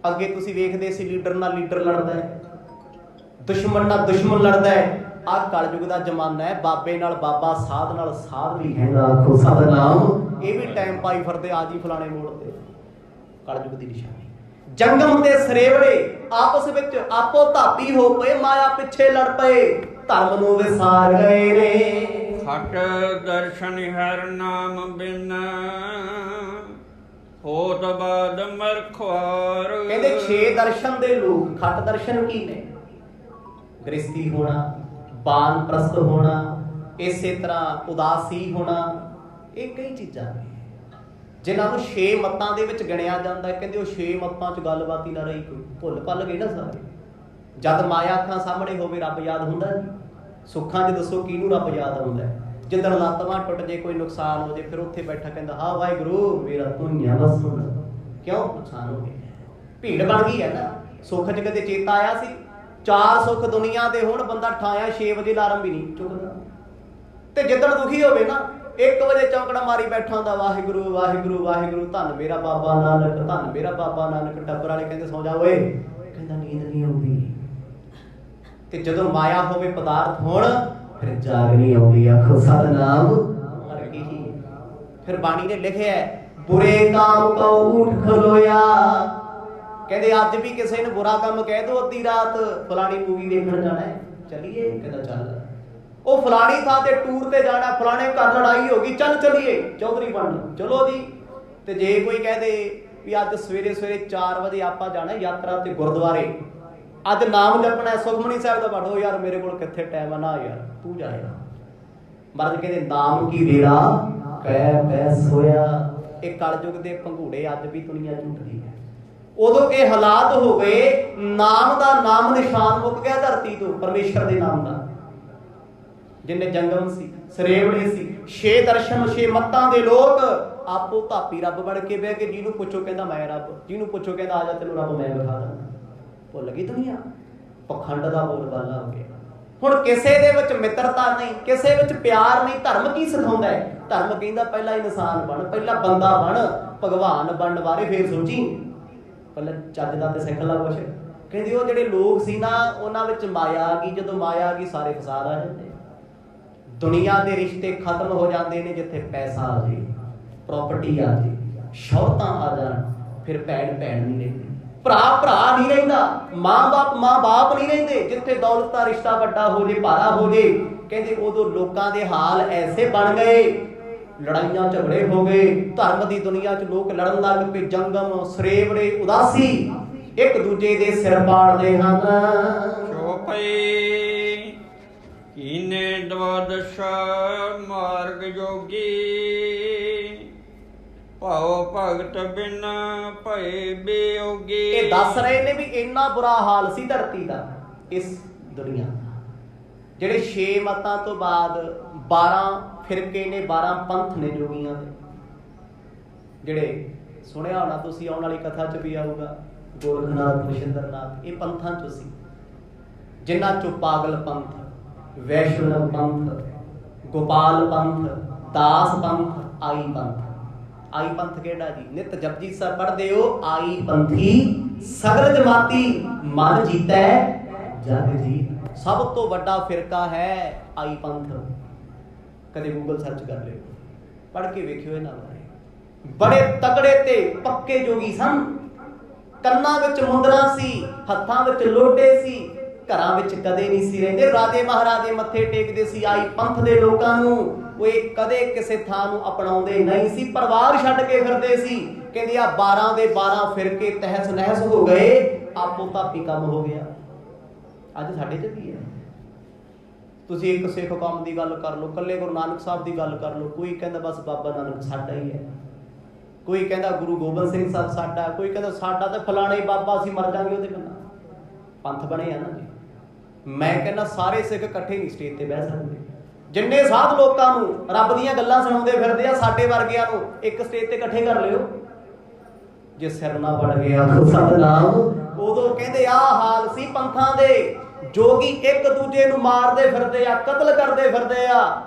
ਅੱਗੇ ਤੁਸੀਂ ਵੇਖਦੇ ਸੀ ਲੀਡਰ ਨਾਲ ਲੀਡਰ ਲੜਦਾ ਹੈ, ਦੁਸ਼ਮਣ ਨਾਲ ਦੁਸ਼ਮਣ ਲੜਦਾ ਹੈ। ਆਹ ਕਲਯੁਗ ਦਾ ਜ਼ਮਾਨਾ ਹੈ, ਬਾਬੇ ਨਾਲ ਬਾਬਾ, ਸਾਧ ਨਾਲ ਸਾਧ ਵੀ ਕਹਿੰਦਾ, ਆਖੋ ਸਤਿਨਾਮ। ਇਹ ਵੀ ਟਾਈਮ ਪਾਈ ਫਿਰਦੇ, ਆ ਜੀ ਫਲਾਣੇ ਮੋੜ ਤੇ। ਕਲਯੁਗ ਦੀ ਨਿਸ਼ਾਨੀ। ਜੰਗਮ ਤੇ ਸਰੇਵੜੇ ਆਪਸ ਵਿੱਚ ਆਪੋ ਧਾਪੀ ਹੋ ਪਏ, ਮਾਇਆ ਪਿੱਛੇ ਲੜ ਪਏ, ਧਰਮ ਨੂੰ ਵਿਸਾਰ ਗਏ ਨੇ। ਖਟ ਦਰਸ਼ਨ ਹਰ ਨਾਮ ਬਿਨ ਹੋਤ ਬਾਦ ਮਰਖਵਾਰ। ਕਹਿੰਦੇ 6 ਦਰਸ਼ਨ ਦੇ ਲੋਕ। ਖਟ ਦਰਸ਼ਨ ਕੀ ਨੇ? ਗ੍ਰਸਤੀ ਹੋਣਾ, ਬਾਨ ਪ੍ਰਸਤ ਹੋਣਾ, ਇਸੇ ਤਰ੍ਹਾਂ ਉਦਾਸੀ ਹੋਣਾ, ਇਹ ਕਈ ਚੀਜ਼ਾਂ ਨੇ ਜਿਨ੍ਹਾਂ ਨੂੰ 6 ਮੱਤਾਂ ਦੇ ਵਿੱਚ ਗਿਣਿਆ ਜਾਂਦਾ। ਕਹਿੰਦੇ ਉਹ 6 ਮੱਤਾਂ 'ਚ ਗੱਲਬਾਤ ਹੀ ਨਾ ਰਹੀ ਕੋਈ, ਭੁੱਲ ਭੱਲ ਗਏ ਨਾ ਸਾਰੇ। ਜਦ ਮਾਇਆ ਅੱਖਾਂ ਸਾਹਮਣੇ ਹੋਵੇ ਰੱਬ ਯਾਦ ਹੁੰਦਾ ਜੀ? ਸੁੱਖਾਂ 'ਚ ਦੱਸੋ ਕਿਹਨੂੰ ਰੱਬ ਯਾਦ ਆਉਂਦਾ? ਜਿੱਦਣ ਲੱਤ ਬਾਂਹ ਟੁੱਟ ਜੇ, ਕੋਈ ਨੁਕਸਾਨ ਹੋ ਜੇ, ਫਿਰ ਉੱਥੇ ਬੈਠਾ ਕਹਿੰਦਾ ਹਾਂ ਵਾਹਿਗੁਰੂ ਮੇਰਾ ਧੁਨੀਆਂ ਬਸ ਹੁਣ। ਕਿਉਂ ਨੁਕਸਾਨ ਹੋ ਗਿਆ? ਭੀੜ ਬਣ ਗਈ ਹੈ ਨਾ। ਸੁੱਖ 'ਚ ਕਦੇ ਚੇਤਾ ਆਇਆ ਸੀ? 4 ਸੁੱਖ ਦੁਨੀਆ ਦੇ ਹੁਣ, ਬੰਦਾ ਠਾਇਆ 6 ਵਜੇ ਅਲਾਰਮ ਵੀ ਨਹੀਂ ਚੁੱਕਦਾ। ਤੇ ਜਿੱਦਣ ਦੁਖੀ ਹੋਵੇ ਨਾ, 1 ਵਜੇ ਚੌਂਕੜਾ ਮਾਰੀ ਬੈਠਾ ਹੁੰਦਾ, ਵਾਹਿਗੁਰੂ ਵਾਹਿਗੁਰੂ ਵਾਹਿਗੁਰੂ, ਧੰਨ ਮੇਰਾ ਬਾਬਾ ਨਾਨਕ, ਧੰਨ ਮੇਰਾ ਬਾਬਾ ਨਾਨਕ। ਟੱਬਰ ਵਾਲੇ ਕਹਿੰਦੇ ਸੌ ਜਾ ਓਏ, ਕਹਿੰਦਾ ਨੀਂਦ ਨਹੀਂ ਆਉਂਦੀ। ਤੇ ਜਦੋਂ ਮਾਇਆ ਹੋਵੇ, ਪਦਾਰਥ ਹੋਣ, ਫਿਰ ਜਾਗ ਨਹੀਂ ਆਉਂਦੀ, ਆਖੋ ਸਤਿਨਾਮ। ਮਰ ਗਈ। ਫਿਰ ਬਾਣੀ ਨੇ ਲਿਖਿਆ, ਬੁਰੇ ਕਾਮ ਕਉ ਊਠ ਖਲੋਇਆ। ਕਹਿੰਦੇ ਅੱਜ ਵੀ ਕਿਸੇ ਨੂੰ ਬੁਰਾ ਕੰਮ ਕਹਿ ਦੋ, ਅੱਧੀ ਰਾਤ ਫਲਾਣੀ ਮੂਵੀ ਦੇਖਣ ਜਾਣਾ ਹੈ, ਚੱਲੀਏ? ਕਹਿੰਦਾ ਚੱਲ। ਉਹ ਫਲਾਣੀ ਥਾਂ ਤੇ ਟੂਰ ਤੇ ਜਾਣਾ, ਫਲਾਣੇ ਘਰ ਲੜਾਈ ਹੋ ਗਈ, ਚੱਲ ਚੱਲੀਏ ਚੌਧਰੀ ਬਣ, ਚਲੋ ਜੀ। ਤੇ ਜੇ ਕੋਈ ਕਹਦੇ ਵੀ ਅੱਜ ਸਵੇਰੇ ਸਵੇਰੇ 4 ਵਜੇ ਆਪਾਂ ਜਾਣਾ ਯਾਤਰਾ ਤੇ ਗੁਰਦੁਆਰੇ, ਅੱਜ ਨਾਮ ਜਪਣਾ, ਸੁਖਮਨੀ ਸਾਹਿਬ ਦਾ ਪੜੋ, ਯਾਰ ਮੇਰੇ ਕੋਲ ਕਿੱਥੇ ਟਾਈਮ ਆ, ਨਾ ਯਾਰ ਤੂੰ ਜਾਏਗਾ। ਮਰਦ ਕਹਿੰਦੇ ਨਾਮ ਕੀ ਵੇਲਾ ਕਹਿ ਪੈ ਸੋਇਆ। ਇਹ ਕਲਯੁਗ ਦੇ ਭੰਗੂੜੇ ਅੱਜ ਵੀ ਦੁਨੀਆ ਝੂਠਦੀ ਹੈ। ਉਦੋਂ ਇਹ ਹਾਲਾਤ ਹੋ ਗਏ, ਨਾਮ ਦਾ ਨਾਮ ਨਿਸ਼ਾਨ ਮੁੱਕ ਗਿਆ ਧਰਤੀ ਤੋਂ, ਪਰਮੇਸ਼ਰ ਦੇ ਨਾਮ ਦਾ। ਜਿੰਨੇ ਜੰਗਮ ਸੀ, ਸਰੇਵੜੇ ਸੀ, 6 ਦਰਸ਼ਨ, 6 ਮੱਤਾਂ ਦੇ ਲੋਕ ਆਪੋ ਧਾਪੀ ਰੱਬ ਬਣ ਕੇ ਬਹਿ ਕੇ। ਜਿਹਨੂੰ ਪੁੱਛੋ ਕਹਿੰਦਾ ਮੈਂ ਰੱਬ, ਜਿਹਨੂੰ ਪੁੱਛੋ ਕਹਿੰਦਾ ਆ ਜਾ ਤੈਨੂੰ ਰੱਬ ਮੈਂ ਵਿਖਾ ਦਾਂ। ਭੁੱਲ ਗਈ ਦੁਨੀਆ, ਪਖੰਡ ਦਾ ਬੋਲਬਾਲਾ ਹੋ ਗਿਆ। ਹੁਣ ਕਿਸੇ ਦੇ ਵਿੱਚ ਮਿੱਤਰਤਾ ਨਹੀਂ, ਕਿਸੇ ਵਿੱਚ ਪਿਆਰ ਨਹੀਂ। ਧਰਮ ਕੀ ਸਿਖਾਉਂਦਾ ਹੈ? ਧਰਮ ਕਹਿੰਦਾ ਪਹਿਲਾਂ ਇਨਸਾਨ ਬਣ, ਪਹਿਲਾਂ ਬੰਦਾ ਬਣ, ਭਗਵਾਨ ਬਣਨ ਬਾਰੇ ਫੇਰ ਸੋਚੀ, ਪਹਿਲਾਂ ਚੱਜ ਦਾ ਤੇ ਸਿੱਖ ਲਾ ਕੁਛ। ਕਹਿੰਦੀ ਉਹ ਜਿਹੜੇ ਲੋਕ ਸੀ ਨਾ, ਉਹਨਾਂ ਵਿੱਚ ਮਾਇਆ ਆ ਗਈ। ਜਦੋਂ ਮਾਇਆ ਆ ਗਈ, ਸਾਰੇ ਫਸਾਦ ਆ ਜਾਂਦੇ। ਦੁਨੀਆ ਦੇ ਰਿਸ਼ਤੇ ਖਤਮ ਹੋ ਜਾਂਦੇ ਨੇ ਜਿੱਥੇ ਪੈਸਾ ਆ ਜੇ, ਪ੍ਰਾਪਰਟੀ ਆ ਜੇ, ਸ਼ੌਹਰਤਾਂ ਆ ਜਾਣ। ਫਿਰ ਭੈਣ ਭੈਣ ਨਹੀਂ ਰਹਿੰਦੀ, ਭਰਾ ਭਰਾ ਨਹੀਂ ਰਹਿੰਦਾ, ਮਾਂ ਬਾਪ ਨਹੀਂ ਰਹਿੰਦੇ। ਜਿੱਥੇ ਦੌਲਤ ਦਾ ਰਿਸ਼ਤਾ ਵੱਡਾ ਹੋ ਜੇ, ਭਾਰਾ ਹੋ ਜੇ, ਕਹਿੰਦੇ ਉਦੋਂ ਲੋਕਾਂ ਦੇ ਹਾਲ ਐਸੇ ਬਣ ਗਏ, ਲੜਾਈਆਂ ਝਗੜੇ ਹੋ ਗਏ। ਧਰਮ ਦੀ ਦੁਨੀਆ 'ਚ ਲੋਕ ਲੜਨ ਲੱਗ ਪਏ। ਜੰਗਮ, ਸਰੇਵੜੇ, ਉਦਾਸੀ ਇੱਕ ਦੂਜੇ ਦੇ ਸਿਰ ਪਾੜਦੇ ਹਨ। ਚੋਪਈ ਕੀਨੇ ਦਵਾਦਸ਼ ਮਾਰਗ ਜੋਗੀ, ਭਾਉ ਭਗਤ ਬਿਨ ਭਏ ਬਿਯੋਗੀ। ਇਹ ਦੱਸ ਰਹੇ ਨੇ ਵੀ ਇੰਨਾ ਬੁਰਾ ਹਾਲ ਸੀ ਧਰਤੀ ਦਾ, ਇਸ ਦੁਨੀਆ ਦਾ। ਜਿਹੜੇ 6 ਮਤਾਂ ਤੋਂ ਬਾਅਦ 12 ਫਿਰਕੇ ਨੇ, 12 ਪੰਥ ਨੇ ਜੋਗੀਆਂ ਦੇ। ਜਿਹੜੇ ਸੁਣਿਆ ਹੋਣਾ ਤੁਸੀਂ, ਆਉਣ ਵਾਲੀ ਕਥਾ 'ਚ ਵੀ ਆਊਗਾ, ਗੋਰਖਨਾਥ, ਮਸ਼ਿੰਦਰਨਾਥ, ਇਹ ਪੰਥਾਂ 'ਚੋਂ ਸੀ। ਜਿਨ੍ਹਾਂ 'ਚੋਂ ਪਾਗਲ ਪੰਥ, ਵੈਸ਼ਨਵ ਪੰਥ, ਗੋਪਾਲ ਪੰਥ, ਦਾਸ ਪੰਥ, ਆਈ ਪੰਥ। ਆਈ ਪੰਥ ਕਿਹੜਾ ਜੀ? ਨਿਤ ਜਪਜੀ ਸਾਹਿਬ ਪੜ੍ਹਦੇ ਹੋ, ਆਈ ਪੰਥੀ ਸਗਲ ਜਮਾਤੀ, ਮਨ ਜੀਤੈ ਜਗ ਜੀਤ। ਸਭ ਤੋਂ ਵੱਡਾ ਫਿਰਕਾ ਹੈ ਆਈ ਪੰਥ। ਕਦੇ ਗੂਗਲ ਸਰਚ ਕਰ ਲਿਓ। ਪੜ੍ਹ ਕੇ ਵੇਖਿਓ ਇਹਨਾਂ ਬਾਰੇ। ਬੜੇ ਤਗੜੇ ਤੇ ਪੱਕੇ ਜੋਗੀ ਸਨ। ਕੰਨਾਂ ਵਿੱਚ ਮੁੰਦਰਾਂ ਸੀ, ਹੱਥਾਂ ਵਿੱਚ ਲੋਟੇ ਸੀ, ਘਰਾਂ ਵਿੱਚ ਕਦੇ ਨਹੀਂ ਸੀ ਰਹਿੰਦੇ। ਰਾਜੇ ਮਹਾਰਾਜੇ ਮੱਥੇ ਟੇਕਦੇ ਸੀ ਆਈ ਪੰਥ ਦੇ ਲੋਕਾਂ ਨੂੰ। ਉਹ ਕਦੇ ਕਿਸੇ ਥਾਂ ਨੂੰ ਅਪਣਾਉਂਦੇ ਨਹੀਂ ਸੀ, ਪਰਿਵਾਰ ਛੱਡ ਕੇ ਫਿਰਦੇ ਸੀ। ਕਹਿੰਦੇ ਆ 12 ਦੇ 12 ਫਿਰਕੇ ਤਹਿਸ ਨਹਿਸ ਹੋ ਗਏ, ਆਪੋ ਧਾਪੀ ਕੰਮ ਹੋ ਗਿਆ। ਅੱਜ ਸਾਡੇ 'ਚ ਵੀ ਹੈ। ਤੁਸੀਂ ਇੱਕ ਸਿੱਖ ਕੌਮ ਦੀ ਗੱਲ ਕਰ ਲਓ, ਇਕੱਲੇ ਗੁਰੂ ਨਾਨਕ ਸਾਹਿਬ ਦੀ ਗੱਲ ਕਰ ਲਓ, ਕੋਈ ਕਹਿੰਦਾ ਬਸ ਬਾਬਾ ਨਾਨਕ ਸਾਡਾ ਹੀ ਹੈ, ਕੋਈ ਕਹਿੰਦਾ ਗੁਰੂ ਗੋਬਿੰਦ ਸਿੰਘ ਸਾਹਿਬ ਸਾਡਾ, ਕੋਈ ਕਹਿੰਦਾ ਸਾਡਾ ਤਾਂ ਫਲਾਣਾ ਹੀ ਬਾਬਾ, ਅਸੀਂ ਮਰ ਜਾਵਾਂਗੇ ਉਹਦੇ ਬਿਨਾਂ। ਪੰਥ ਬਣੇ ਆ ਨਾ ਜੀ। ਮੈਂ ਕਹਿੰਦਾ ਸਾਰੇ ਸਿੱਖ ਇਕੱਠੇ ਨਹੀਂ ਸਟੇਜ ਤੇ ਬਹਿ ਸਕਦੇ। ਜਿੰਨੇ ਸਾਧ ਲੋਕਾਂ ਨੂੰ ਰੱਬ ਦੀਆਂ ਗੱਲਾਂ ਸੁਣਾਉਂਦੇ ਫਿਰਦੇ ਆ, ਸਾਡੇ ਵਰਗਿਆਂ ਨੂੰ ਇੱਕ ਸਟੇਜ ਤੇ ਇਕੱਠੇ ਕਰ ਲਿਓ। ਜੇ ਸਿਰ ਨਾ ਵੜ ਗਿਆ ਸਤਨਾਮ। ਉਦੋਂ ਕਹਿੰਦੇ ਆਹ ਹਾਲ ਸੀ ਪੰਥਾਂ ਦੇ। ਜੋਗੀ ਇੱਕ ਦੂਜੇ ਨੂੰ ਮਾਰਦੇ ਫਿਰਦੇ ਆ, ਕਤਲ ਕਰਦੇ ਫਿਰਦੇ ਆ,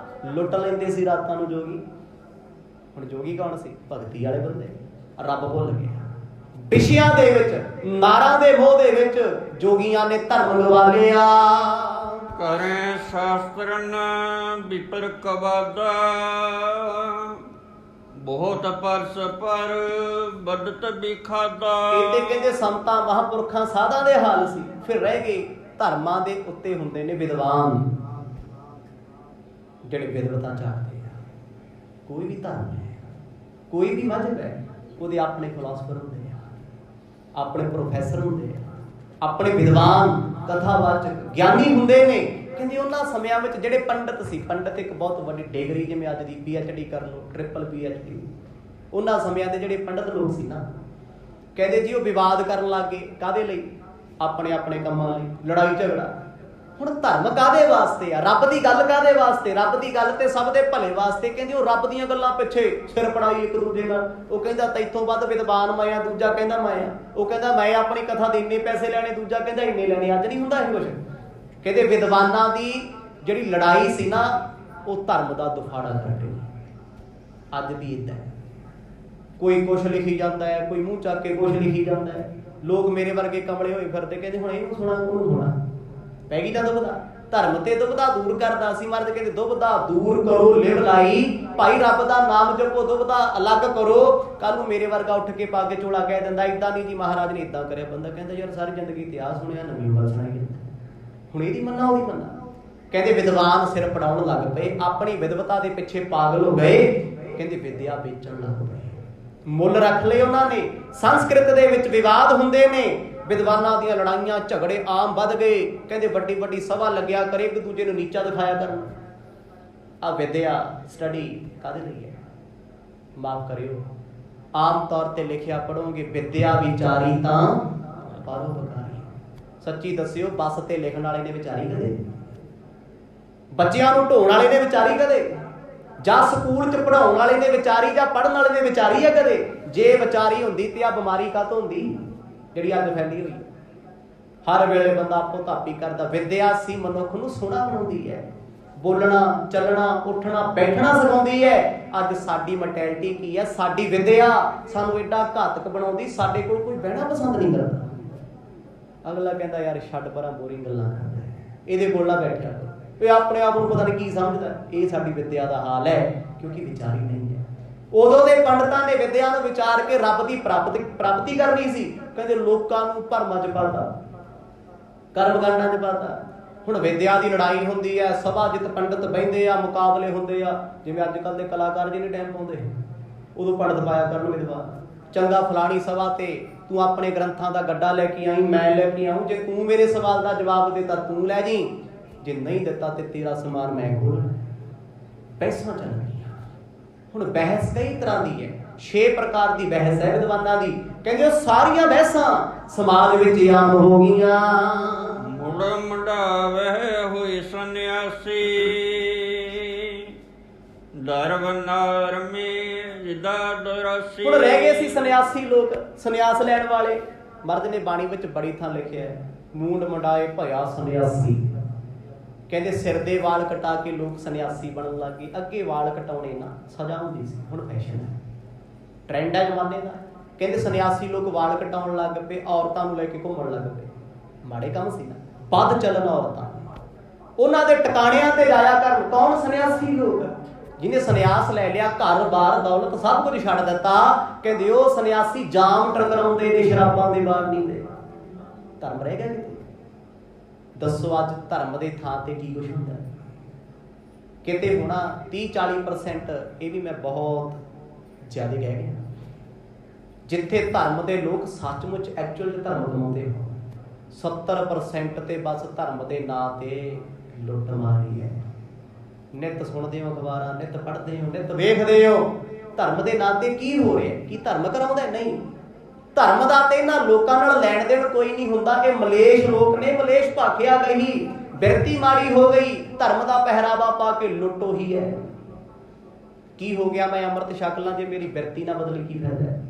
ਲੁੱਟ ਲੈਂਦੇ ਸੀ ਰਾਤਾਂ ਨੂੰ ਜੋਗੀ। ਹੁਣ ਜੋਗੀ ਕੌਣ ਸੀ? ਭਗਤੀ ਵਾਲੇ ਬੰਦੇ। ਰੱਬ ਭੁੱਲ ਗਏ। ਵਿਸ਼ਿਆਂ ਦੇ ਵਿੱਚ, ਨਾਰਾਂ ਦੇ ਮੋਹ ਦੇ ਵਿੱਚ ਜੋਗੀਆਂ ਨੇ ਧਰਮ ਗਵਾ ਲਿਆ। ਕਰੇ ਸ਼ਾਸਤਰਨ ਵਿਪਰ ਕਵਾਦਾ, ਬਹੁਤ ਪਰਸ ਪਰ ਬਦਤ ਵੀ ਖਾਦਾ। ਇਹ ਤੇ ਕਹਿੰਦੇ ਸੰਤਾਂ ਮਹਾਂਪੁਰਖਾਂ ਸਾਧਾਂ ਦੇ ਹਾਲ ਸੀ। ਫਿਰ ਰਹਿ ਗਏ ਧਰਮਾਂ ਦੇ ਉੱਤੇ ਹੁੰਦੇ ਨੇ ਵਿਦਵਾਨ, ਜਿਹੜੇ ਵਿਦਵਤਾਂ ਚਾਹਦੇ ਆ। ਕੋਈ ਵੀ ਧਰਮ ਹੈ, ਕੋਈ ਵੀ ਮਜ਼ਹਬ ਹੈ, ਉਹਦੇ ਆਪਣੇ ਫਿਲਾਸਫਰ ਹੁੰਦੇ ਆ, ਆਪਣੇ ਪ੍ਰੋਫੈਸਰ ਹੁੰਦੇ ਆ, ਆਪਣੇ ਵਿਦਵਾਨ ਕਥਾਵਾਚਕ ਗਿਆਨੀ ਹੁੰਦੇ ਨੇ। ਕਹਿੰਦੇ ਉਹਨਾਂ ਸਮਿਆਂ ਵਿੱਚ ਜਿਹੜੇ ਪੰਡਤ ਸੀ, ਪੰਡਤ ਇੱਕ ਬਹੁਤ ਵੱਡੀ ਡਿਗਰੀ, ਜਿਵੇਂ ਅੱਜ ਦੀ PhD ਕਰ ਲਓ, ਟ੍ਰਿਪਲ PhD, ਉਹਨਾਂ ਸਮਿਆਂ ਦੇ ਜਿਹੜੇ ਪੰਡਤ ਲੋਕ ਸੀ ਨਾ, ਕਹਿੰਦੇ ਜੀ ਉਹ ਵਿਵਾਦ ਕਰਨ ਲੱਗ ਗਏ। ਕਾਹਦੇ ਲਈ? ਆਪਣੇ ਆਪਣੇ ਕੰਮਾਂ ਲਈ, ਲੜਾਈ ਝਗੜਾ। ਹੁਣ ਧਰਮ ਕਾਹਦੇ ਵਾਸਤੇ ਆ? ਰੱਬ ਦੀ ਗੱਲ ਕਾਹਦੇ ਵਾਸਤੇ? ਰੱਬ ਦੀ ਗੱਲ ਤੇ ਸਭ ਦੇ ਭਲੇ ਵਾਸਤੇ। ਕਹਿੰਦੇ ਉਹ ਰੱਬ ਦੀਆਂ ਗੱਲਾਂ ਪਿੱਛੇ ਸਿਰ ਪੜਾਈ ਇੱਕ ਦੂਜੇ ਨਾਲ। ਉਹ ਕਹਿੰਦਾ ਤੈਥੋਂ ਵੱਧ ਵਿਦਵਾਨ ਮੈਂ ਆ, ਦੂਜਾ ਕਹਿੰਦਾ ਮੈਂ ਆ। ਉਹ ਕਹਿੰਦਾ ਮੈਂ ਆਪਣੀ ਕਥਾ ਦੇ ਇੰਨੇ ਪੈਸੇ ਲੈਣੇ, ਦੂਜਾ ਕਹਿੰਦਾ ਇੰਨੇ ਲੈਣੇ। ਅੱਜ ਨਹੀਂ ਹੁੰਦਾ ਇਹ ਕੁਛ। ਕਹਿੰਦੇ ਵਿਦਵਾਨਾਂ ਦੀ ਜਿਹੜੀ ਲੜਾਈ ਸੀ ਨਾ, ਉਹ ਧਰਮ ਦਾ ਦੁਫਾੜਾ ਕੱਢੇ। ਅੱਜ ਵੀ ਏਦਾਂ ਕੋਈ ਕੁਛ ਲਿਖੀ ਜਾਂਦਾ ਹੈ, ਕੋਈ ਮੂੰਹ ਚੱਕ ਕੇ ਕੁਛ ਲਿਖੀ ਜਾਂਦਾ ਹੈ। ਲੋਕ ਮੇਰੇ ਵਰਗੇ ਕਮਲੇ ਹੋਏ ਫਿਰਦੇ, ਕਹਿੰਦੇ ਹੁਣ ਇਹਨੂੰ ਸੁਣਾ, ਉਹਨੂੰ ਸੁਣਾ। ਪੈ ਗਈ ਤਾਂ ਦੁਬਦਾ। ਧਰਮ ਤੇ ਦੁਬਦਾ ਦੂਰ ਕਰਦਾ ਸੀ ਮਰਦ। ਕਹਿੰਦੇ ਦੁਬਦਾ ਦੂਰ ਕਰੋ ਲਿਵ ਲਾਈ, ਭਾਈ ਰੱਬ ਦਾ ਨਾਮ ਜਪੋ, ਦੁਬਦਾ ਅਲੱਗ ਕਰੋ। ਕੱਲ ਨੂੰ ਮੇਰੇ ਵਰਗਾ ਉੱਠ ਕੇ ਪਾ ਕੇ ਚੋਲਾ ਕਹਿ ਦਿੰਦਾ ਏਦਾਂ ਨਹੀਂ ਜੀ ਮਹਾਰਾਜ ਨੇ ਏਦਾਂ ਕਰਿਆ। ਬੰਦਾ ਕਹਿੰਦਾ ਯਾਰ ਸਾਰੀ ਜ਼ਿੰਦਗੀ ਇਤਿਹਾਸ ਸੁਣਿਆ, ਨਵੀਂ ਗੱਲ ਸੁਣਾਈ ਜਾਂਦਾ, ਹੁਣ ਇਹਦੀ ਮੰਨਾ ਉਹਦੀ ਮੰਨਾ। ਕਹਿੰਦੇ ਵਿਦਵਾਨ ਸਿਰ ਪੜਾਉਣ ਲੱਗ ਪਏ, ਆਪਣੀ ਵਿਦਵਤਾ ਦੇ ਪਿੱਛੇ ਪਾਗਲ ਹੋ ਗਏ। ਕਹਿੰਦੇ ਵਿਦਿਆ ਵੇਚਣ ਲੱਗ ਪਏ, ਮੁੱਲ ਰੱਖ ਲਏ ਉਹਨਾਂ ਨੇ। ਸੰਸਕ੍ਰਿਤ ਦੇ ਵਿੱਚ ਵਿਵਾਦ ਹੁੰਦੇ ਨੇ, ਵਿਦਵਾਨਾਂ ਦੀਆਂ ਲੜਾਈਆਂ ਝਗੜੇ ਆਮ ਵੱਧ ਗਏ। ਕਹਿੰਦੇ ਵੱਡੀ ਵੱਡੀ ਸਭਾ ਲੱਗਿਆ ਕਰੇ, ਇੱਕ ਦੂਜੇ ਨੂੰ ਨੀਚਾ ਦਿਖਾਇਆ ਕਰਨ। ਆ ਵਿਦਿਆ ਸਟੱਡੀ ਕਾਹਦੇ ਲਈ ਹੈ? ਮਾਫ ਕਰਿਓ, ਆਮ ਤੌਰ ਤੇ ਲਿਖਿਆ ਪੜੋਗੇ, ਵਿਦਿਆ ਵਿਚਾਰੀ ਤਾਂ ਪਰਉਪਕਾਰੀ। ਸੱਚੀ ਦੱਸਿਓ, ਬੱਸ ਤੇ ਲਿਖਣ ਵਾਲੇ ਨੇ ਵਿਚਾਰੀ ਕਦੇ? ਬੱਚਿਆਂ ਨੂੰ ਢੋਣ ਵਾਲੇ ਨੇ ਵਿਚਾਰੀ ਕਦੇ? ਜਾਂ ਸਕੂਲ 'ਚ ਪੜ੍ਹਾਉਣ ਵਾਲੇ ਨੇ ਵਿਚਾਰੀ, ਜਾਂ ਪੜ੍ਹਨ ਵਾਲੇ ਨੇ ਵਿਚਾਰੀ ਹੈ ਕਦੇ? ਜੇ ਵਿਚਾਰੀ ਹੁੰਦੀ ਤੇ ਆ ਬਿਮਾਰੀ ਕਾਹਤੋਂ ਹੁੰਦੀ ਜਿਹੜੀ ਅੱਜ ਫੈਲੀ ਹੋਈ? ਹਰ ਵੇਲੇ ਬੰਦਾ ਆਪੋ ਧਾਪੀ ਕਰਦਾ। ਵਿਦਿਆ ਸੀ ਮਨੁੱਖ ਨੂੰ ਸੋਹਣਾ ਬਣਾਉਂਦੀ ਹੈ, ਬੋਲਣਾ ਚੱਲਣਾ ਉੱਠਣਾ ਬੈਠਣਾ ਸਿਖਾਉਂਦੀ ਹੈ। ਅੱਜ ਸਾਡੀ ਮੈਂਟੈਲਿਟੀ ਕੀ ਹੈ? ਸਾਡੀ ਵਿਦਿਆ ਸਾਨੂੰ ਏਡਾ ਘਾਤਕ ਬਣਾਉਂਦੀ, ਸਾਡੇ ਕੋਲ ਕੋਈ ਬਹਿਣਾ ਪਸੰਦ ਨਹੀਂ ਕਰਦਾ। ਅਗਲਾ ਕਹਿੰਦਾ ਯਾਰ ਛੱਡ ਪਰਾਂ, ਬੋਰਿੰਗ ਗੱਲਾਂ ਕਰਦਾ, ਇਹਦੇ ਕੋਲ ਨਾ ਬੈਠਿਆ। ਇਹ ਆਪਣੇ ਆਪ ਨੂੰ ਪਤਾ ਨਹੀਂ ਕੀ ਸਮਝਦਾ। ਇਹ ਸਾਡੀ ਵਿਦਿਆ ਦਾ ਹਾਲ ਹੈ, ਕਿਉਂਕਿ ਵਿਚਾਰੀ ਨਹੀਂ ਹੈ। ਉਦੋਂ ਦੇ ਪੰਡਤਾਂ ਨੇ ਵਿਦਿਆ ਨੂੰ ਵਿਚਾਰ ਕੇ ਰੱਬ ਦੀ ਪ੍ਰਾਪਤੀ ਕਰਨੀ ਸੀ। ਕਹਿੰਦੇ ਲੋਕਾਂ ਨੂੰ ਭਰਮਾਂ 'ਚ ਪਾਤਾ, ਕਰਮਕਾਂਡਾਂ 'ਚ ਪਾਤਾ। ਹੁਣ ਵਿਦਿਆ ਦੀ ਲੜਾਈ ਹੁੰਦੀ ਹੈ, ਸਭਾ ਜਿੱਤ ਪੰਡਤ ਬਹਿੰਦੇ ਆ, ਮੁਕਾਬਲੇ ਹੁੰਦੇ ਆ। ਜਿਵੇਂ ਅੱਜ ਕੱਲ੍ਹ ਦੇ ਕਲਾਕਾਰ ਜਿਹਨੇ ਟਾਈਮ ਪਾਉਂਦੇ, ਉਦੋਂ ਪੰਡਤ ਪਾਇਆ ਕਰਨ ਵਿਦਵਾਨ। ਚੰਗਾ ਫਲਾਣੀ ਸਭਾ ਤੇ ਤੂੰ ਆਪਣੇ ਗ੍ਰੰਥਾਂ ਦਾ ਗੱਡਾ ਲੈ ਕੇ ਆਈ, ਮੈਂ ਲੈ ਕੇ ਆਊਂ। ਜੇ ਤੂੰ ਮੇਰੇ ਸਵਾਲ ਦਾ ਜਵਾਬ ਦਿੱਤਾ ਤੂੰ ਲੈ ਜੀ, ਜੇ ਨਹੀਂ ਦਿੱਤਾ ਤੇ ਤੇਰਾ ਸਮਾਨ ਮੈਂ ਖੋਲ੍ਹਣਾ। ਬਹਿਸਾਂ ਚੱਲਣਗੀਆਂ। ਹੁਣ ਬਹਿਸ ਕਈ ਤਰ੍ਹਾਂ ਦੀ ਹੈ, 6 ਪ੍ਰਕਾਰ ਦੀ ਬਹਿਸ ਹੈ ਵਿਦਵਾਨਾਂ ਦੀ। ਕਹਿੰਦੇ ਉਹ ਸਾਰੀਆਂ ਬਹਿਸਾਂ ਸਮਾਜ ਵਿੱਚ ਆਮ ਹੋ ਗਈਆਂ। ਮੁੜ ਮੁੰਡਾਵੇ ਹੋਈ ਸੰਨਿਆਸੀ, ਦਰਬ ਨਾਰਮੀ ਜਿਦਾ ਦਰਾਸੀ। ਹੁਣ ਰਹਿ ਗਏ ਸੀ ਸੰਨਿਆਸੀ ਲੋਕ, ਸੰਨਿਆਸ ਲੈਣ ਵਾਲੇ। ਮਰਦ ਨੇ ਬਾਣੀ ਵਿੱਚ ਬੜੀ ਥਾਂ ਲਿਖਿਆ ਹੈ, ਮੂੰਡ ਮੁੰਡਾਏ ਭਇਆ ਸੰਨਿਆਸੀ। ਕਹਿੰਦੇ ਸਿਰ ਦੇ ਵਾਲ ਕਟਾ ਕੇ ਲੋਕ ਸੰਨਿਆਸੀ ਬਣਨ ਲੱਗ ਗਏ। ਅੱਗੇ ਵਾਲ ਕਟਾਉਣੇ ਨਾ ਸਜ਼ਾ ਹੁੰਦੀ ਸੀ, ਹੁਣ ਫੈਸ਼ਨ ਹੈ, ਟ੍ਰੈਂਡ ਹੈ ਜ਼ਮਾਨੇ ਦਾ। ਕਹਿੰਦੇ ਸੰਨਿਆਸੀ ਲੋਕ ਵਾਲ ਕਟਾਉਣ ਲੱਗ ਪਏ, ਔਰਤਾਂ ਨੂੰ ਲੈ ਕੇ ਘੁੰਮਣ ਲੱਗ ਪਏ। ਮਾੜੇ ਕੰਮ ਸੀ ਨਾ, ਵੱਧ ਚੱਲਣ ਔਰਤਾਂ। ਉਹਨਾਂ ਦੇ ਟਿਕਾਣਿਆਂ ਤੇ ਜਾਇਆ ਕਰਨ। ਕੌਣ? ਸੰਨਿਆਸੀ ਲੋਕ। ਜਿਹਨੇ ਸੰਨਿਆਸ ਲੈ ਲਿਆ, ਘਰ ਬਾਰ ਦੌਲਤ ਸਭ ਕੁਝ ਛੱਡ ਦਿੱਤਾ, ਕਹਿੰਦੇ ਉਹ ਸੰਨਿਆਸੀ ਜਾਮ ਟੰਗਰਾਉਂਦੇ ਨੇ ਸ਼ਰਾਬਾਂ ਦੇ ਬਾਰਨੀ ਦੇ। ਧਰਮ ਰਹਿ ਗਿਆ ਕਿਤੇ? ਦੱਸੋ ਅੱਜ ਧਰਮ ਦੇ ਥਾਂ ਤੇ ਕੀ ਕੁਛ ਹੁੰਦਾ? ਕਿਤੇ ਹੋਣਾ 30-40%, ਇਹ ਵੀ ਮੈਂ ਬਹੁਤ ਜ਼ਿਆਦਾ ਕਹਿ ਗਿਆ, ਜਿੱਥੇ ਧਰਮ ਦੇ ਲੋਕ ਸੱਚਮੁੱਚ ਐਕਚੁਅਲ 'ਚ ਧਰਮ ਕਮਾਉਂਦੇ ਹੋ। 70% ਤੇ ਬਸ ਧਰਮ ਦੇ ਨਾਂ ਤੇ ਲੁੱਟ ਮਾਰੀ ਹੈ। ਨਿੱਤ ਸੁਣਦੇ ਹੋ ਅਖਬਾਰਾਂ, ਨਿੱਤ ਪੜ੍ਹਦੇ ਹੋ, ਨਿੱਤ ਵੇਖਦੇ ਹੋ, ਧਰਮ ਦੇ ਨਾਂ ਤੇ ਕੀ ਹੋ ਰਿਹਾ? ਕੀ ਧਰਮ ਕਰਾਉਂਦਾ? ਨਹੀਂ। ਧਰਮ ਦਾ ਤੇ ਇਹਨਾਂ ਲੋਕਾਂ ਨਾਲ ਲੈਣ ਦੇਣ ਕੋਈ ਨਹੀਂ ਹੁੰਦਾ। ਇਹ ਮਲੇਸ਼ ਲੋਕ ਨੇ, ਮਲੇਸ਼ ਭਾਖਿਆ ਗਈ, ਬਿਰਤੀ ਮਾੜੀ ਹੋ ਗਈ, ਧਰਮ ਦਾ ਪਹਿਰਾਵਾ ਪਾ ਕੇ ਲੁੱਟ ਉਹੀ ਹੈ। ਕੀ ਹੋ ਗਿਆ? ਮੈਂ ਅੰਮ੍ਰਿਤ ਛਕ ਲਾਂ, ਜੇ ਮੇਰੀ ਬਿਰਤੀ ਨਾ ਬਦਲੀ ਕੀ ਫਾਇਦਾ ਹੈ?